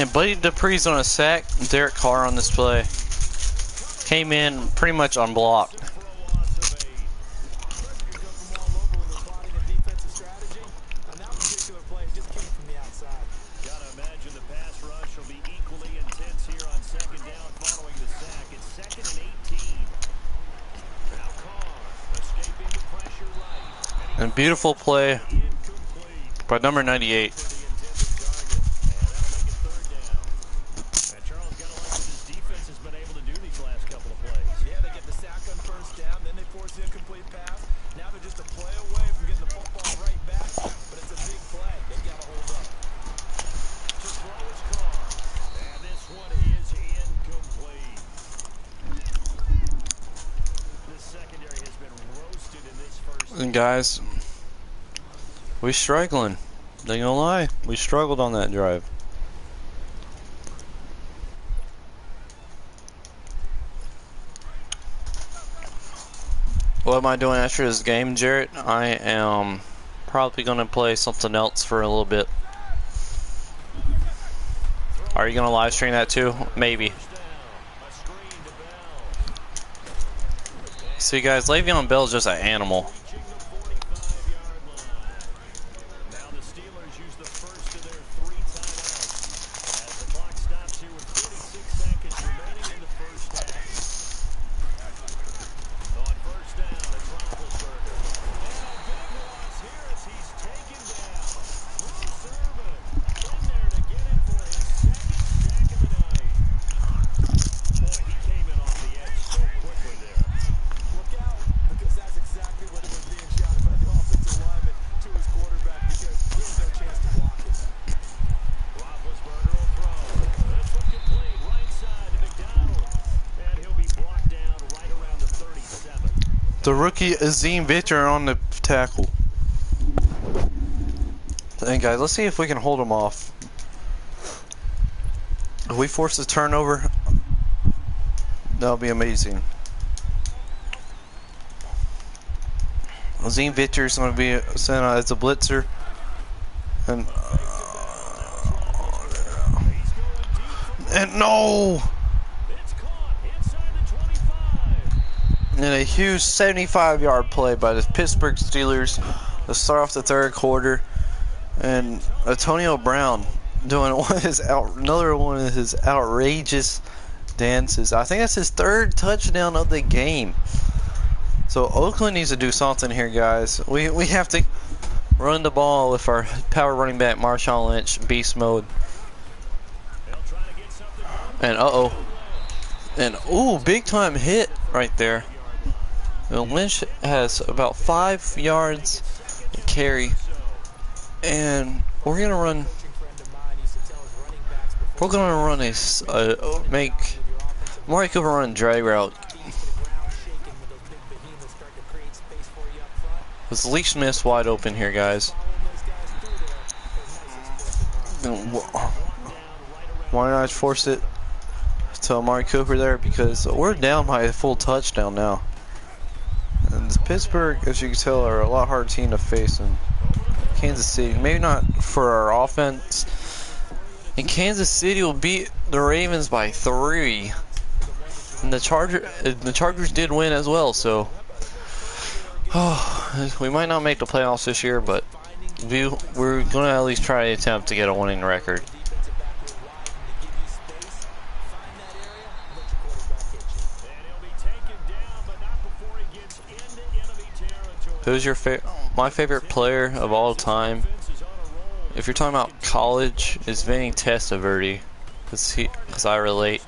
And Buddy Dupree's on a sack. Derek Carr on this play. Came in pretty much unblocked. And beautiful play by number 98. And guys, we struggling. They gonna lie. We struggled on that drive. What am I doing after this game, Jarrett? I am probably gonna play something else for a little bit. Are you gonna live stream that too? Maybe. See guys, Le'Veon Bell is just an animal. The rookie Azim Victor on the tackle. And guys, let's see if we can hold him off. If we force a turnover, that'll be amazing. Azim Victor is going to be sent out as a blitzer. And no! And a huge 75-yard play by the Pittsburgh Steelers to start off the third quarter. And Antonio Brown doing another one of his outrageous dances. I think that's his third touchdown of the game. So Oakland needs to do something here, guys. We have to run the ball with our power running back Marshawn Lynch, beast mode. And and ooh, big time hit right there. Lynch has about 5 yards to carry, and we're gonna run make Amari Cooper run a drag route. With Lee Smith's wide open here, guys. Why not force it to Amari Cooper there? Because we're down by a full touchdown now. And Pittsburgh, as you can tell, are a lot harder team to face than Kansas City. Maybe not for our offense. And Kansas City will beat the Ravens by 3. And the Chargers did win as well, so we might not make the playoffs this year, but we're going to at least try to attempt to get a winning record. Who's your my favorite player of all time? If you're talking about college, is Vinny Testaverde, because I relate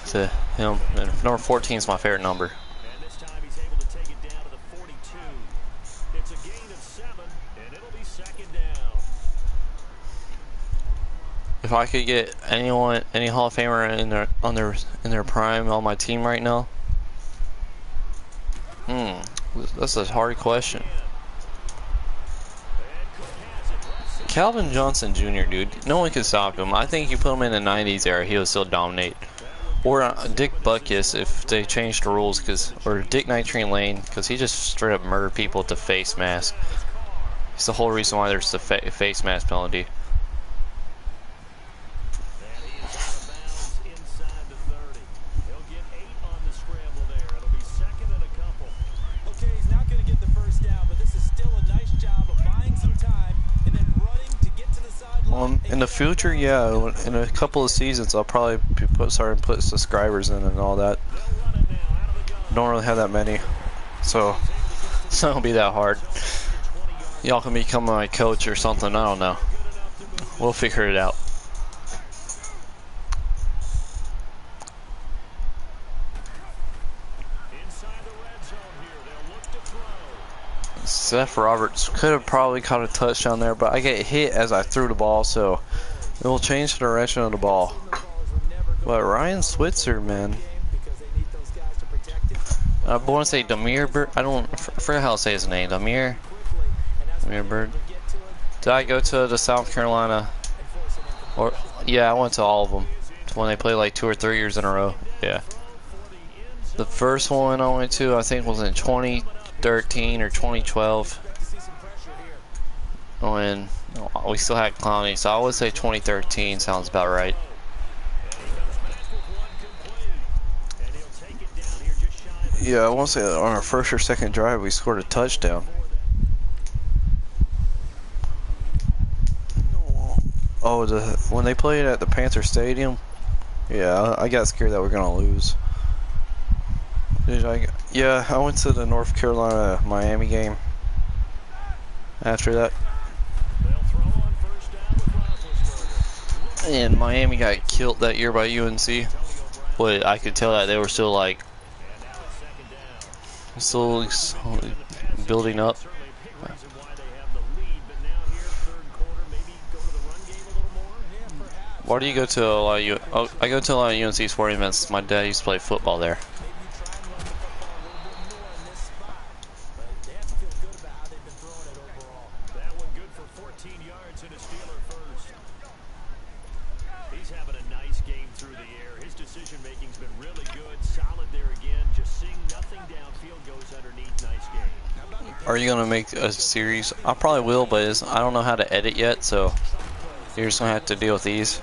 to him. And number 14 is my favorite number. If I could get any Hall of Famer in their prime on my team right now. That's a hard question. Calvin Johnson Jr., dude. No one can stop him. I think you put him in the 90s era, he would still dominate. Or Dick Butkus if they changed the rules, or Dick Nitrate Lane, because he just straight up murdered people with the face mask. It's the whole reason why there's the face mask penalty. In the future, yeah, in a couple of seasons, I'll probably be starting to put subscribers in and all that. Don't really have that many, so it's not gonna be that hard. Y'all can become my coach or something. I don't know. We'll figure it out. Seth Roberts could have probably caught a touchdown there, but I get hit as I threw the ball, so it will change the direction of the ball. But Ryan Switzer, man. I want to say Demir Bird. I don't forget how to say his name. Demir Bird. Did I go to the South Carolina? Or yeah, I went to all of them. When they played like 2 or 3 years in a row. Yeah. The first one I went to, I think, was in 2013 or 2012. When we still had Clowney, so I would say 2013 sounds about right. Yeah, I want to say on our first or second drive we scored a touchdown. Oh, when they played at the Panther Stadium, yeah, I got scared that we are gonna lose. Yeah, I went to the North Carolina Miami game. After that, and Miami got killed that year by UNC, but I could tell that they were still like building up. Why do you go to a lot of I go to a lot of UNC sporting events. My dad used to play football there. He's having a nice game through the air. His decision making's been really good, solid there again. Just seeing nothing downfield goes underneath. Nice game. Are you gonna make a series? I probably will, but I don't know how to edit yet, so you're just gonna have to deal with these.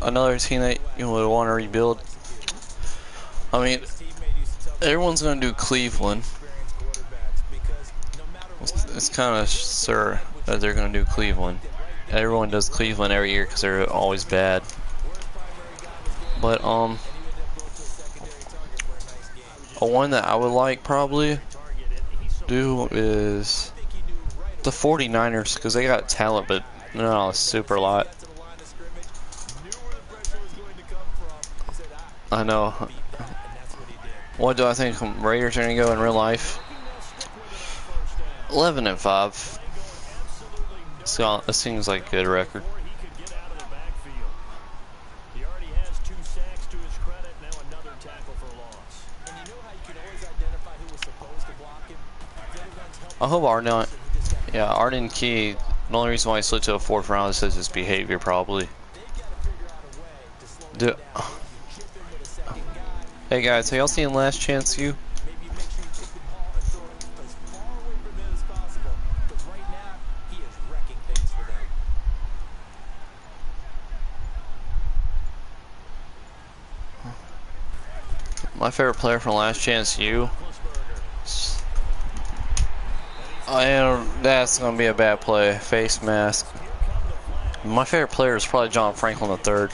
Another team that you would want to rebuild. I mean, everyone's gonna do Cleveland. It's kind of sure that they're gonna do Cleveland. Everyone does Cleveland every year because they're always bad. But a one that I would like probably do is the 49ers because they got talent, but not a super lot. I know. What do I think Raiders are gonna go in real life? 11-5. So it seems like a good record. I hope Arden, yeah, Arden Key. The only reason why he slid to a 4th round is his behavior, probably. Hey guys, have y'all seen Last Chance U? My favorite player from Last Chance U. That's gonna be a bad play. Face mask. My favorite player is probably John Franklin III.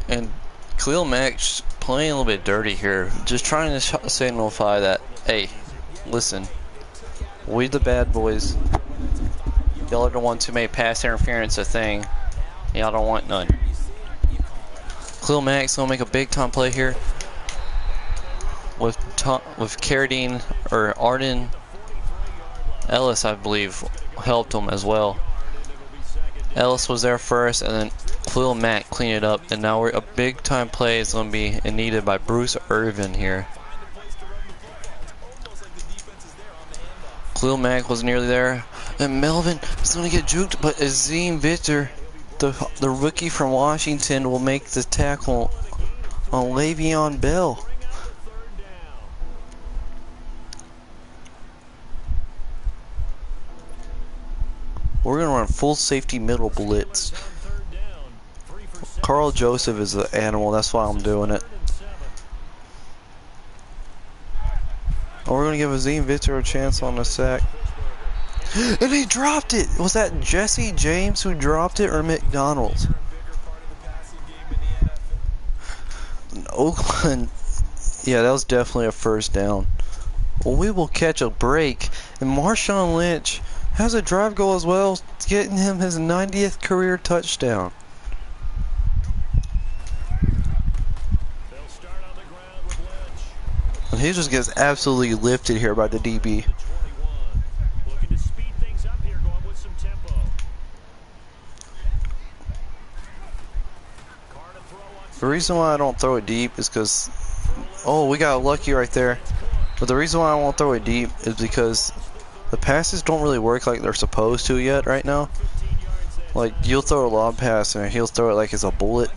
And Khalil Mack's playing a little bit dirty here. Just trying to signify that, hey, listen, we the bad boys. Y'all are the ones who made pass interference a thing. Y'all don't want none. Khalil Mack's gonna make a big time play here. With Carradine or Arden Ellis, I believe, helped him as well. Ellis was there first, and then Khalil Mack cleaned it up, and now a big time play is going to be needed by Bruce Irvin here. Khalil Mack was nearly there, and Melvin is going to get juked, but Azim Victor, the rookie from Washington, will make the tackle on Le'Veon Bell. We're going to run full safety middle blitz. Carl Joseph is an animal, that's why I'm doing it. And we're going to give Azim Victor a chance on the sack. And he dropped it! Was that Jesse James who dropped it or McDonald? Oakland. Yeah, that was definitely a first down. Well, we will catch a break. And Marshawn Lynch has a drive goal as well, getting him his 90th career touchdown. And he just gets absolutely lifted here by the DB. The reason why I don't throw it deep is because, oh, we got lucky right there. But the reason why I won't throw it deep is because the passes don't really work like they're supposed to yet right now. Like, you'll throw a lob pass and he'll throw it like it's a bullet.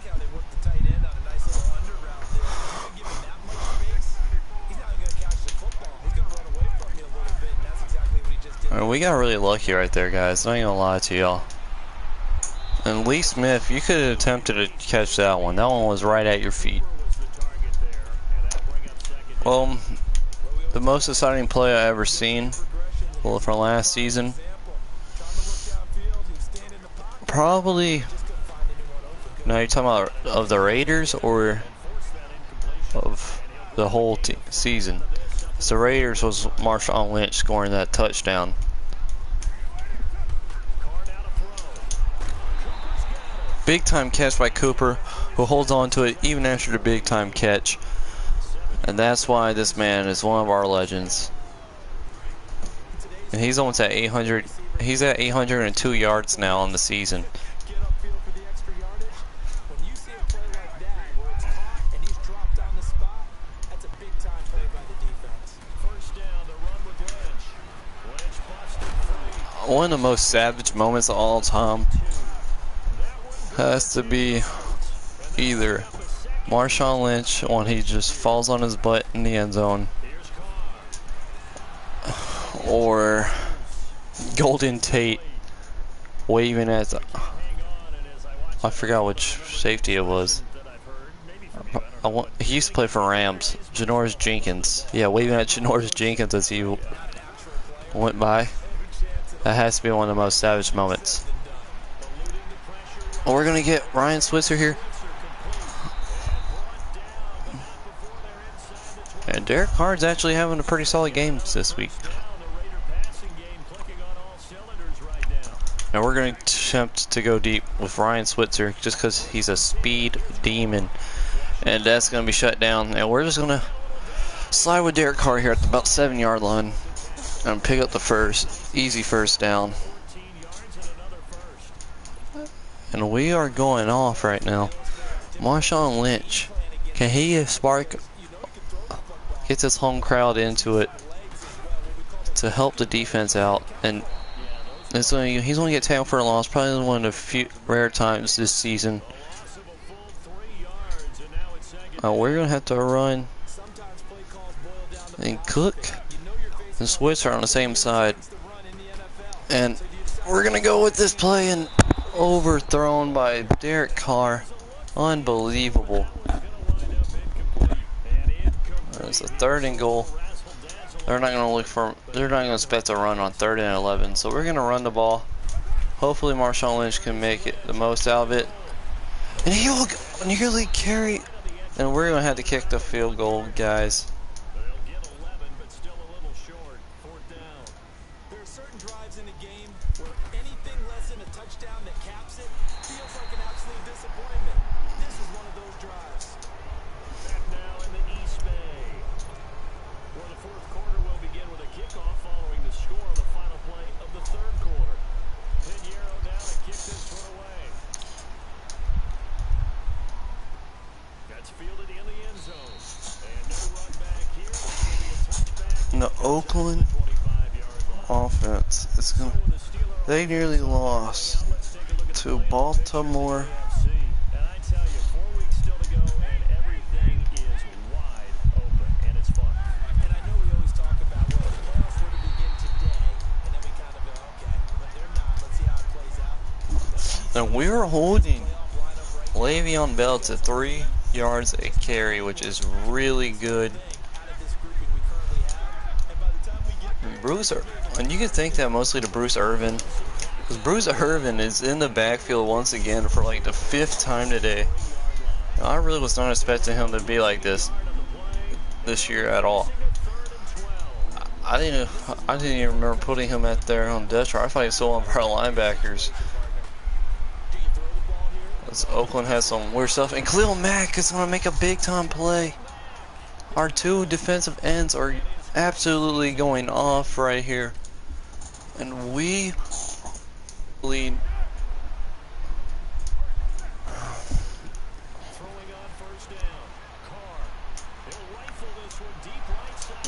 And we got really lucky right there, guys. I ain't gonna lie to y'all. And Lee Smith, you could have attempted to catch that one. That one was right at your feet. Well, the most exciting play I ever seen, well, from last season, probably. Now you're talking about of the Raiders or of the whole season? So the Raiders was Marshawn Lynch scoring that touchdown. Big time catch by Cooper, who holds on to it even after the big time catch. And that's why this man is one of our legends. And he's almost at 800. He's at 802 yards now on the season. One of the most savage moments of all time has to be either Marshawn Lynch when he just falls on his butt in the end zone, or Golden Tate waving at I forgot which safety it was. He used to play for Rams, Janoris Jenkins. Yeah, waving at Janoris Jenkins as he went by. That has to be one of the most savage moments. We're gonna get Ryan Switzer here. And Derek Carr's actually having a pretty solid game this week. Now we're going to attempt to go deep with Ryan Switzer just because he's a speed demon. And that's going to be shut down. And we're just going to slide with Derek Carr here at about 7-yard line. And pick up the first. Easy first down. And we are going off right now. Marshawn Lynch. Can he spark... Gets his home crowd into it to help the defense out, and he's going to get tackled for a loss. Probably one of the few rare times this season. We're going to have to run and Cook and Switzer on the same side, and we're going to go with this play and overthrown by Derek Carr. Unbelievable. It's a 3rd and goal. They're not going to look for. They're not going to expect a run on 3rd and 11. So we're going to run the ball. Hopefully Marshawn Lynch can make it the most out of it, and he'll nearly carry. And we're going to have to kick the field goal, guys. There are certain drives in the game where anything less than a touchdown that caps it feels like an absolute disappointment. This is one of those drives. Back now in the East Bay, where the 4th quarter will begin with a kickoff following the score on the final play of the 3rd quarter. Pinheiro down to kick this one away. That's fielded in the end zone. And no run back here. And the Oakland offense is going to... They nearly lost to Baltimore. And I tell you, 4 weeks still to go, and everything is wide open, and it's fun. And I know we always talk about, well, the playoffs were to begin today, and then we kind of go, okay, but they're not. Let's see how it plays out. And we were holding Le'Veon Bell to 3 yards a carry, which is really good. Bruce, and you could think that mostly to Bruce Irvin, because Bruce Irvin is in the backfield once again for like the 5th time today. Now, I really was not expecting him to be like this year at all. I didn't even remember putting him out there on depth chart. I thought he was still one of our linebackers. As Oakland has some weird stuff, and Khalil Mack is going to make a big time play. Our 2 defensive ends are absolutely going off right here, and we lead.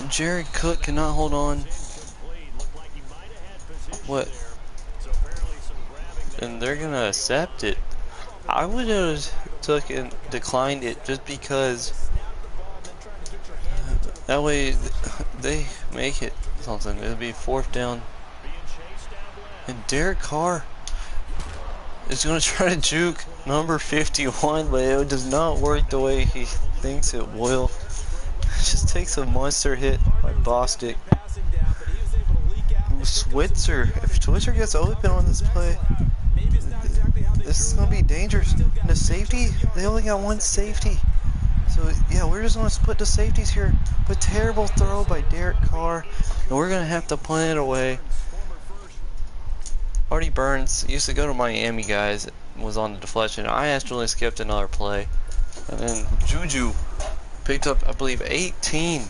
Jared Cook cannot hold on. What? And they're gonna accept it. I would have declined it just because that way they make it something. It'll be 4th down. And Derek Carr is gonna try to juke number 51, but it does not work the way he thinks it will. Just takes a monster hit by Bostic. Switzer, if Switzer gets open on this play, this is going to be dangerous. And the safety, they only got one safety. So, yeah, we're just going to split the safeties here. But terrible throw by Derek Carr. And we're going to have to punt it away. Artie Burns used to go to Miami, guys. Was on the deflection. I actually skipped another play. And then Juju picked up, I believe, 18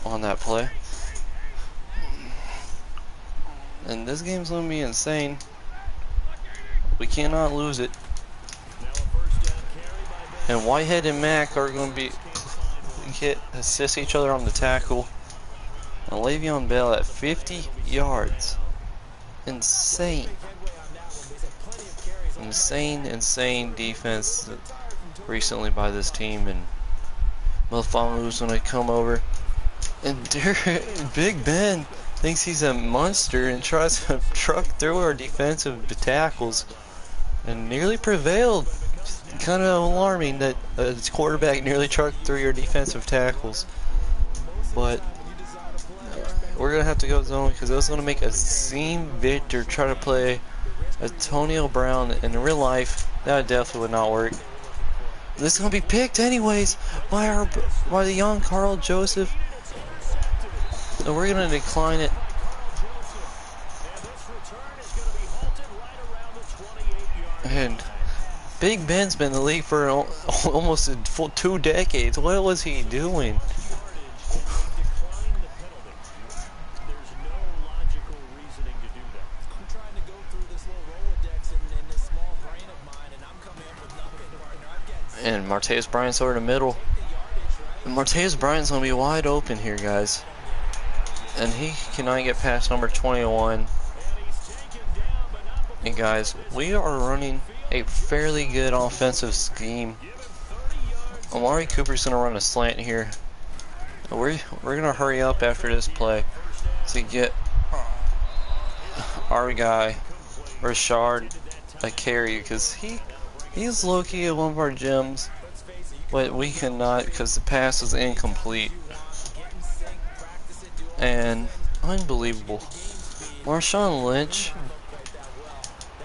on that play. And this game's going to be insane. We cannot lose it. And Whitehead and Mack are going to assist each other on the tackle. And Le'Veon Bell at 50 yards. Insane. Insane defense recently by this team. And Melifonwu's going to come over. And Big Ben thinks he's a monster and tries to truck through our defensive tackles and nearly prevailed. Kind of alarming that a quarterback nearly trucked through your defensive tackles. But we're going to have to go zone because it was going to make a Azeem Victor try to play Antonio Brown in real life. That definitely would not work. This is going to be picked anyways by the young Carl Joseph. So we're going to decline it. And Big Ben's been in the league for almost a full 2 decades. What was he doing? And Martavis Bryant's over the middle. And Martavis Bryant's going to be wide open here, guys. And he cannot get past number 21. And guys, we are running a fairly good offensive scheme. Amari Cooper's going to run a slant here. We're going to hurry up after this play to get our guy, Rashard, a carry. Because he's low-key at one of our gyms. But we cannot because the pass is incomplete. And unbelievable. Marshawn Lynch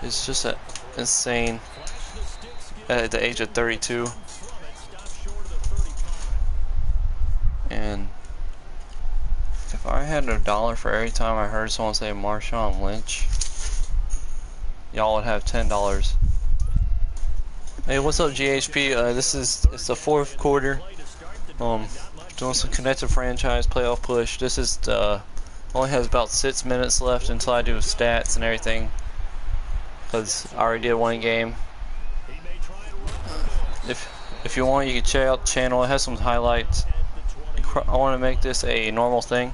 is just insane at the age of 32. And if I had $1 for every time I heard someone say Marshawn Lynch, y'all would have $10. Hey, what's up, GHP? It's the 4th quarter. Doing some connected franchise playoff push. This is only has about 6 minutes left until I do stats and everything. Because I already did 1 game. If you want, you can check out the channel. It has some highlights. I want to make this a normal thing.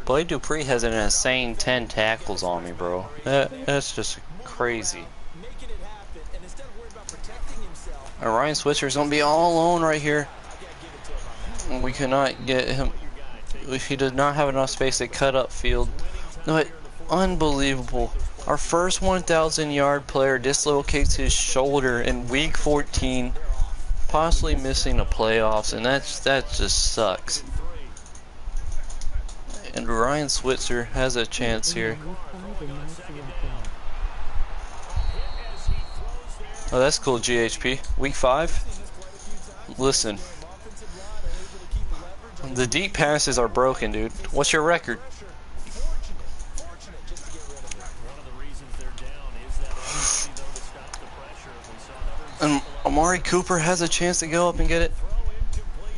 Blade Dupree has an insane 10 tackles on me, bro. That's just crazy. And Ryan Switcher's gonna be all alone right here. And we cannot get him. He does not have enough space to cut up field. No, unbelievable. Our first 1,000-yard player dislocates his shoulder in week 14, possibly missing the playoffs, and that just sucks. And Ryan Switzer has a chance here. Oh, that's cool, GHP. Week 5? Listen. The deep passes are broken, dude. What's your record? And Amari Cooper has a chance to go up and get it.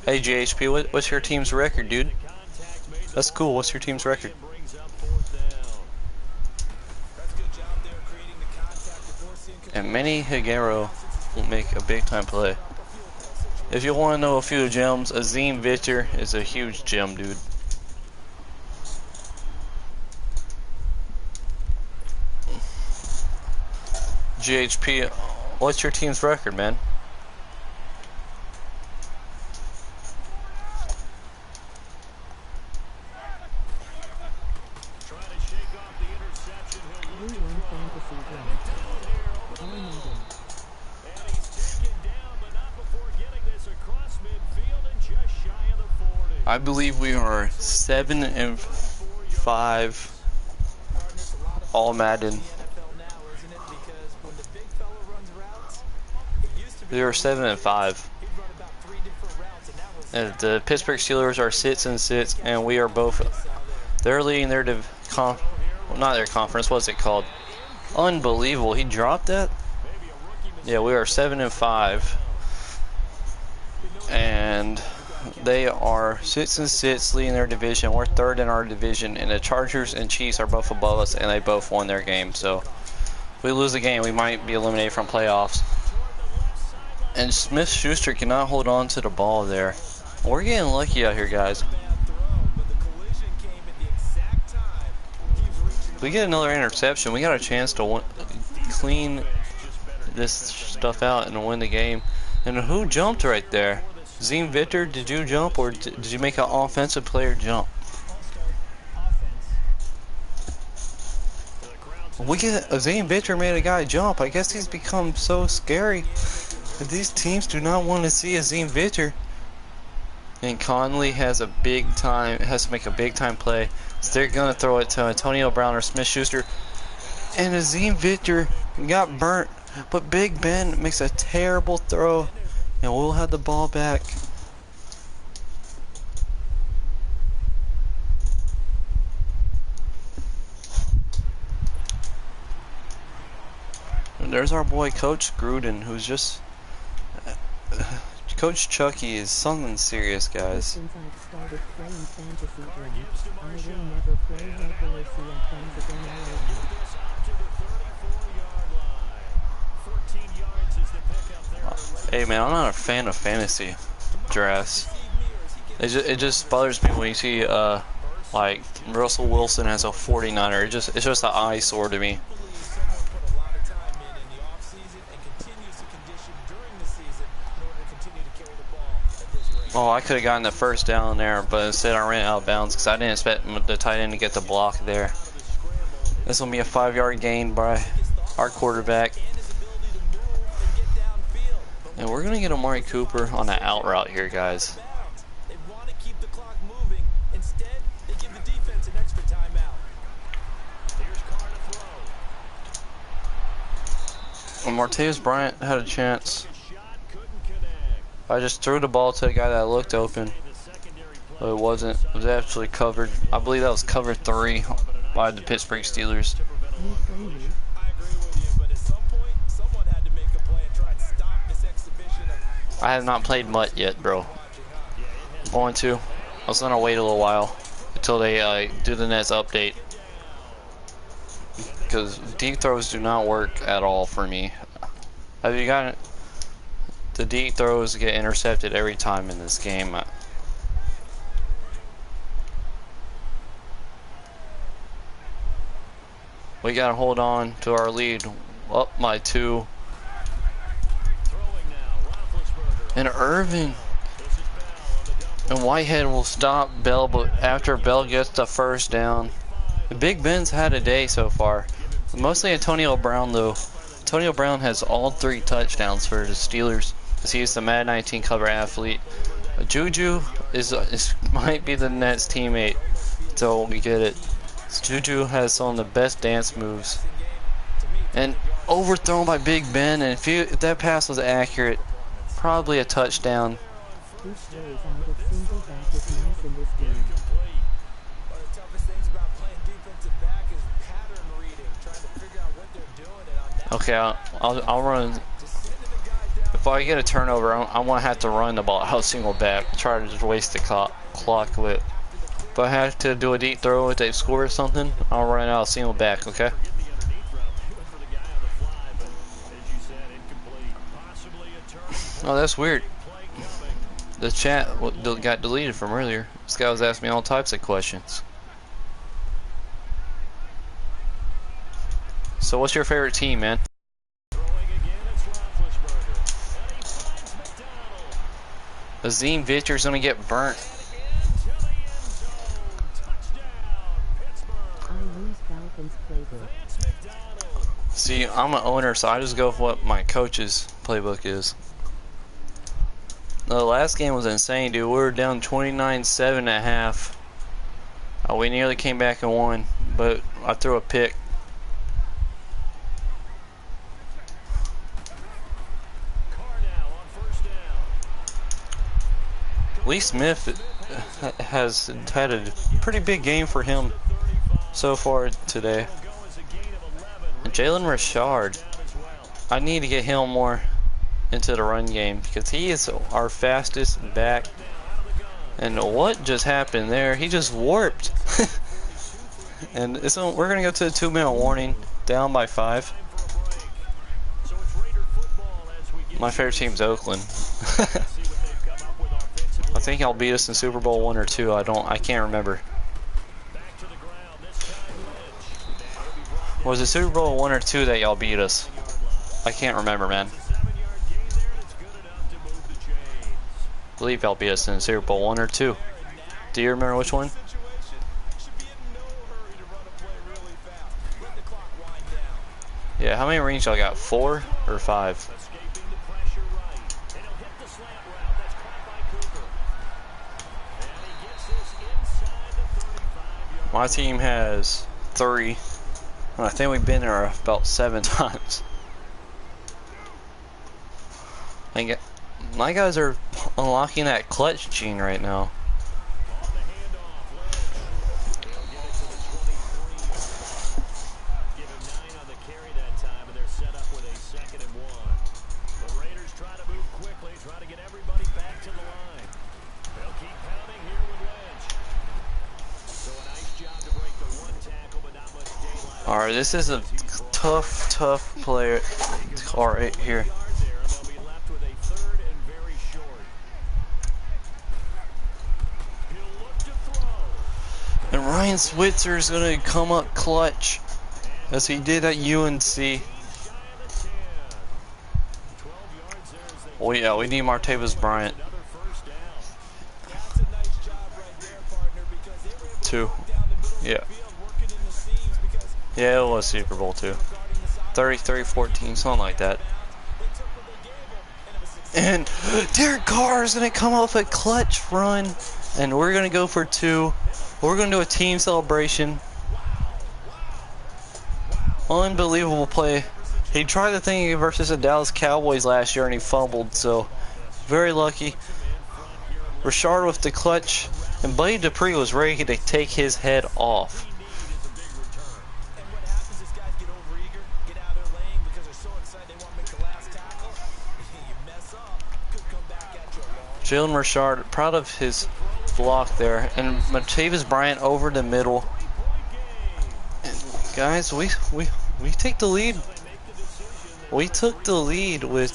Hey, GHP, what's your team's record, dude? That's cool. What's your team's record? And Manny Higuero will make a big time play. If you want to know a few gems, Azim Victor is a huge gem, dude. GHP, what's your team's record, man? I believe we are 7-5 all Madden. We are 7-5. And the Pittsburgh Steelers are 6-6, and we are both. They're leading their well, not their conference. What's it called? Unbelievable. He dropped that. Yeah, we are 7-5, and they are 6-6, leading their division. We're third in our division, and the Chargers and Chiefs are both above us, and they both won their game. So if we lose the game, we might be eliminated from playoffs. And Smith-Schuster cannot hold on to the ball there. We're getting lucky out here, guys. If we get another interception, we got a chance to clean this stuff out and win the game. And who jumped right there? Zim Victor, did you jump, or did you make an offensive player jump? Zim Victor made a guy jump. I guess he's become so scary. These teams do not want to see Azim Victor. And Conley has to make a big time play. So they're gonna throw it to Antonio Brown or Smith-Schuster. And Azim Victor got burnt, but Big Ben makes a terrible throw, and we'll have the ball back. And there's our boy Coach Gruden, who's just Coach Chucky is something serious, guys. Since I've started playing fantasy draft, I will never play regular season games again alone. Hey man, I'm not a fan of fantasy drafts. It just bothers me when you see like Russell Wilson has a 49er. It's just an eyesore to me. Oh, I could have gotten the first down there, but instead I ran out of bounds because I didn't expect the tight end to get the block there. This will be a 5-yard gain by our quarterback. And we're going to get Amari Cooper on an out route here, guys. And Martavis Bryant had a chance. I just threw the ball to a guy that looked open, but it wasn't. It was actually covered. I believe that was cover 3 by the Pittsburgh Steelers. I have not played Mutt yet, bro. I'm going to. I was gonna wait a little while until they do the next update, because deep throws do not work at all for me. Have you gotten it? The deep throws get intercepted every time in this game. We gotta hold on to our lead. Up by 2. And Irvin and Whitehead will stop Bell, but after Bell gets the first down. Big Ben's had a day so far. Mostly Antonio Brown though. Antonio Brown has all 3 touchdowns for the Steelers. He's the Madden 19 cover athlete. Juju might be the next teammate until we get it. Juju has some of the best dance moves. And overthrown by Big Ben, and if that pass was accurate, probably a touchdown. Okay, I'll run. If I get a turnover, I want to have to run the ball out single back, try to just waste the clock with. If I have to do a deep throw if they score or something, I'll run out single back, okay? Oh, that's weird. The chat got deleted from earlier. This guy was asking me all types of questions. So what's your favorite team, man? Azim Victor's gonna get burnt. I use Falcons playbook. See, I'm an owner, so I just go with what my coach's playbook is. The last game was insane, dude. We were down 29-7 at half. We nearly came back and won, but I threw a pick. Lee Smith has had a pretty big game for him so far today. And Jalen Richard, I need to get him more into the run game because he is our fastest back. And what just happened there? He just warped. And we're going to go to a 2-minute warning, down by 5. My favorite team's Oakland. I think y'all beat us in Super Bowl 1 or 2. I can't remember. Was it Super Bowl 1 or 2 that y'all beat us? I can't remember, man. I believe y'all beat us in Super Bowl 1 or 2. Do you remember which one? Yeah, how many rings y'all got? 4 or 5? My team has 3. And I think we've been there about 7 times. And my guys are unlocking that clutch gene right now. Alright, this is a tough player right here. And Ryan Switzer is going to come up clutch as he did at UNC. Oh yeah, we need Martavis Bryant. 2. Yeah. Yeah, it was Super Bowl 2. 33-14, something like that. And Derek Carr is going to come off a clutch run. And we're going to go for 2. We're going to do a team celebration. Unbelievable play. He tried the thing versus the Dallas Cowboys last year and he fumbled. So, very lucky. Richard with the clutch. And Buddy Dupree was ready to take his head off. Jalen Richard, proud of his block there, and Martavis Bryant over the middle. And guys, we take the lead. We took the lead with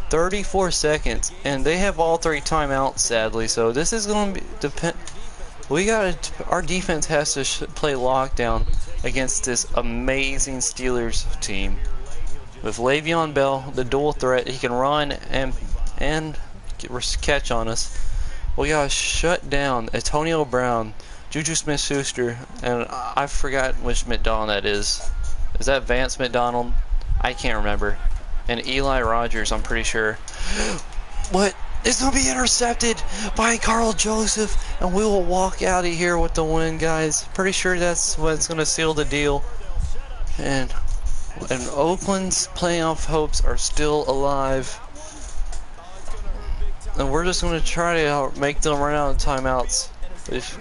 34 seconds, and they have all 3 timeouts, sadly. So this is going to be depend. Our defense has to play lockdown against this amazing Steelers team with Le'Veon Bell, the dual threat. He can run and catch on us. We gotta shut down Antonio Brown, Juju Smith-Schuster, and I forgot which McDonald that is. Is that Vance McDonald? I can't remember. And Eli Rogers, I'm pretty sure. But it's gonna be intercepted by Carl Joseph, and we will walk out of here with the win, guys. Pretty sure that's what's gonna seal the deal. And Oakland's playoff hopes are still alive. And we're just going to try to make them run out of timeouts. If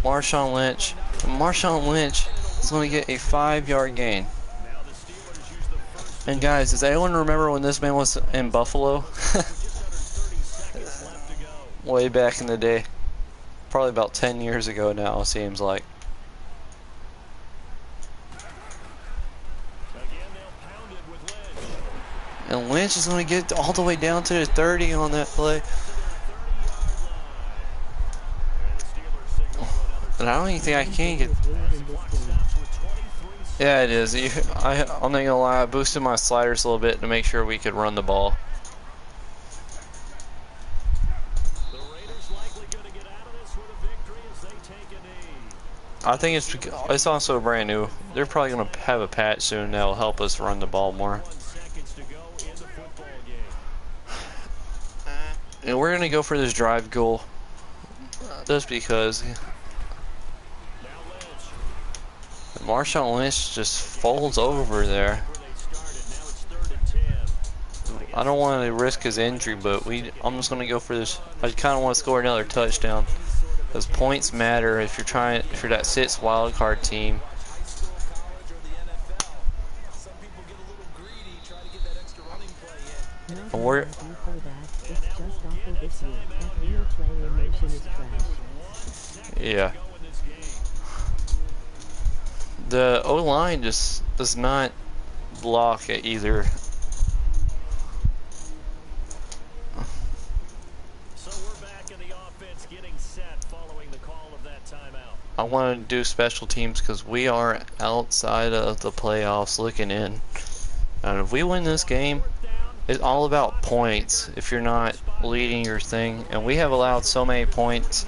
Marshawn Lynch is going to get a 5-yard gain. And guys, does anyone remember when this man was in Buffalo? Way back in the day. Probably about 10 years ago now, it seems like. And And Lynch is going to get all the way down to the 30 on that play. And I don't even think I can get... Yeah, it is. I'm not going to lie, I boosted my sliders a little bit to make sure we could run the ball. I think it's also brand new. They're probably going to have a patch soon that will help us run the ball more. And we're going to go for this drive goal just because Marshawn Lynch just folds over there. I don't want to risk his injury, but I'm just going to go for this. I kind of want to score another touchdown. Because points matter if you're that 6 wild card team. And yeah. The O-line just does not block at either. I want to do special teams because we are outside of the playoffs looking in. And if we win this game, it's all about points if you're not leading your thing. And we have allowed so many points.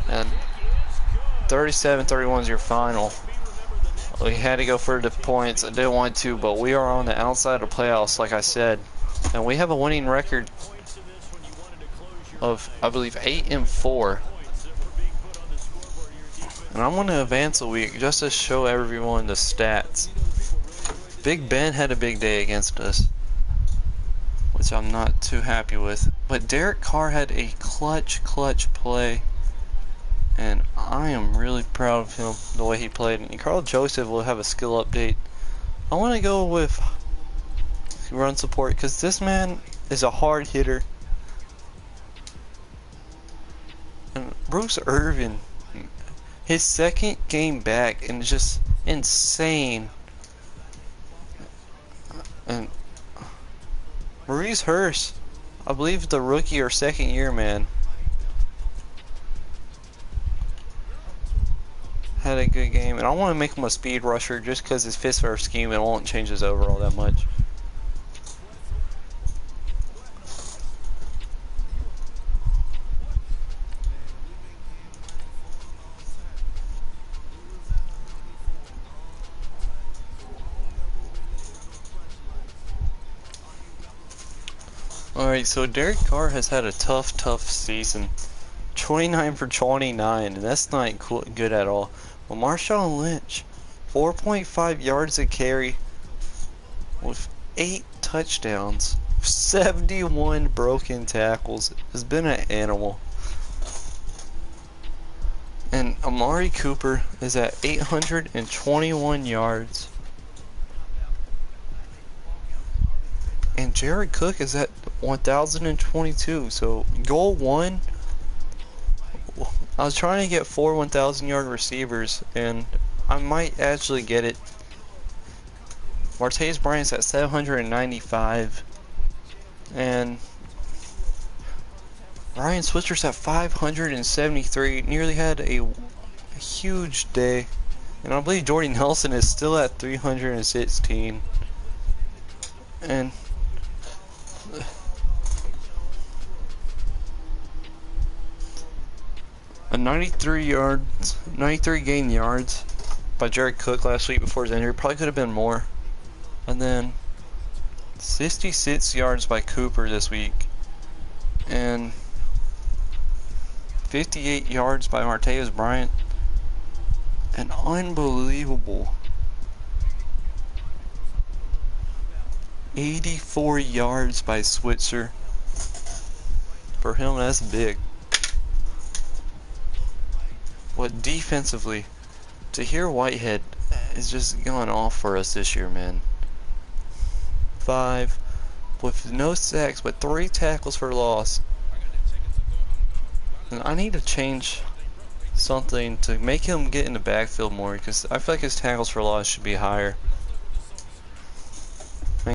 And 37-31 is your final. We had to go for the points. I didn't want to, but we are on the outside of playoffs, like I said. And we have a winning record of, I believe, 8-4. And I'm going to advance a week just to show everyone the stats. Big Ben had a big day against us, which I'm not too happy with. But Derek Carr had a clutch play. And I am really proud of him, the way he played. And Carl Joseph will have a skill update. I want to go with run support because this man is a hard hitter. And Bruce Irvin, his second game back, and it's just insane. And Maurice Hurst, I believe the rookie or second year man, had a good game. And I want to make him a speed rusher just because his fits for scheme, it won't change his overall that much. Alright, so Derek Carr has had a tough season. 29 for 29, and that's not good at all. Well, Marshawn Lynch, 4.5 yards a carry with 8 touchdowns, 71 broken tackles. Has been an animal. And Amari Cooper is at 821 yards. And Jared Cook is at 1,022. So goal 1. I was trying to get 4 1,000-yard receivers, and I might actually get it. Martavis Bryant's at 795, and Ryan Switzer's at 573. Nearly had a huge day, and I believe Jordy Nelson is still at 316. And a 93 gain yards by Jared Cook last week before his injury. Probably could have been more. And then 66 yards by Cooper this week. And 58 yards by Martavis Bryant. And unbelievable 84 yards by Switzer. For him, that's big. But defensively, Tahir Whitehead is just going off for us this year, man. 5 with no sacks, but 3 tackles for loss. And I need to change something to make him get in the backfield more, because I feel like his tackles for loss should be higher.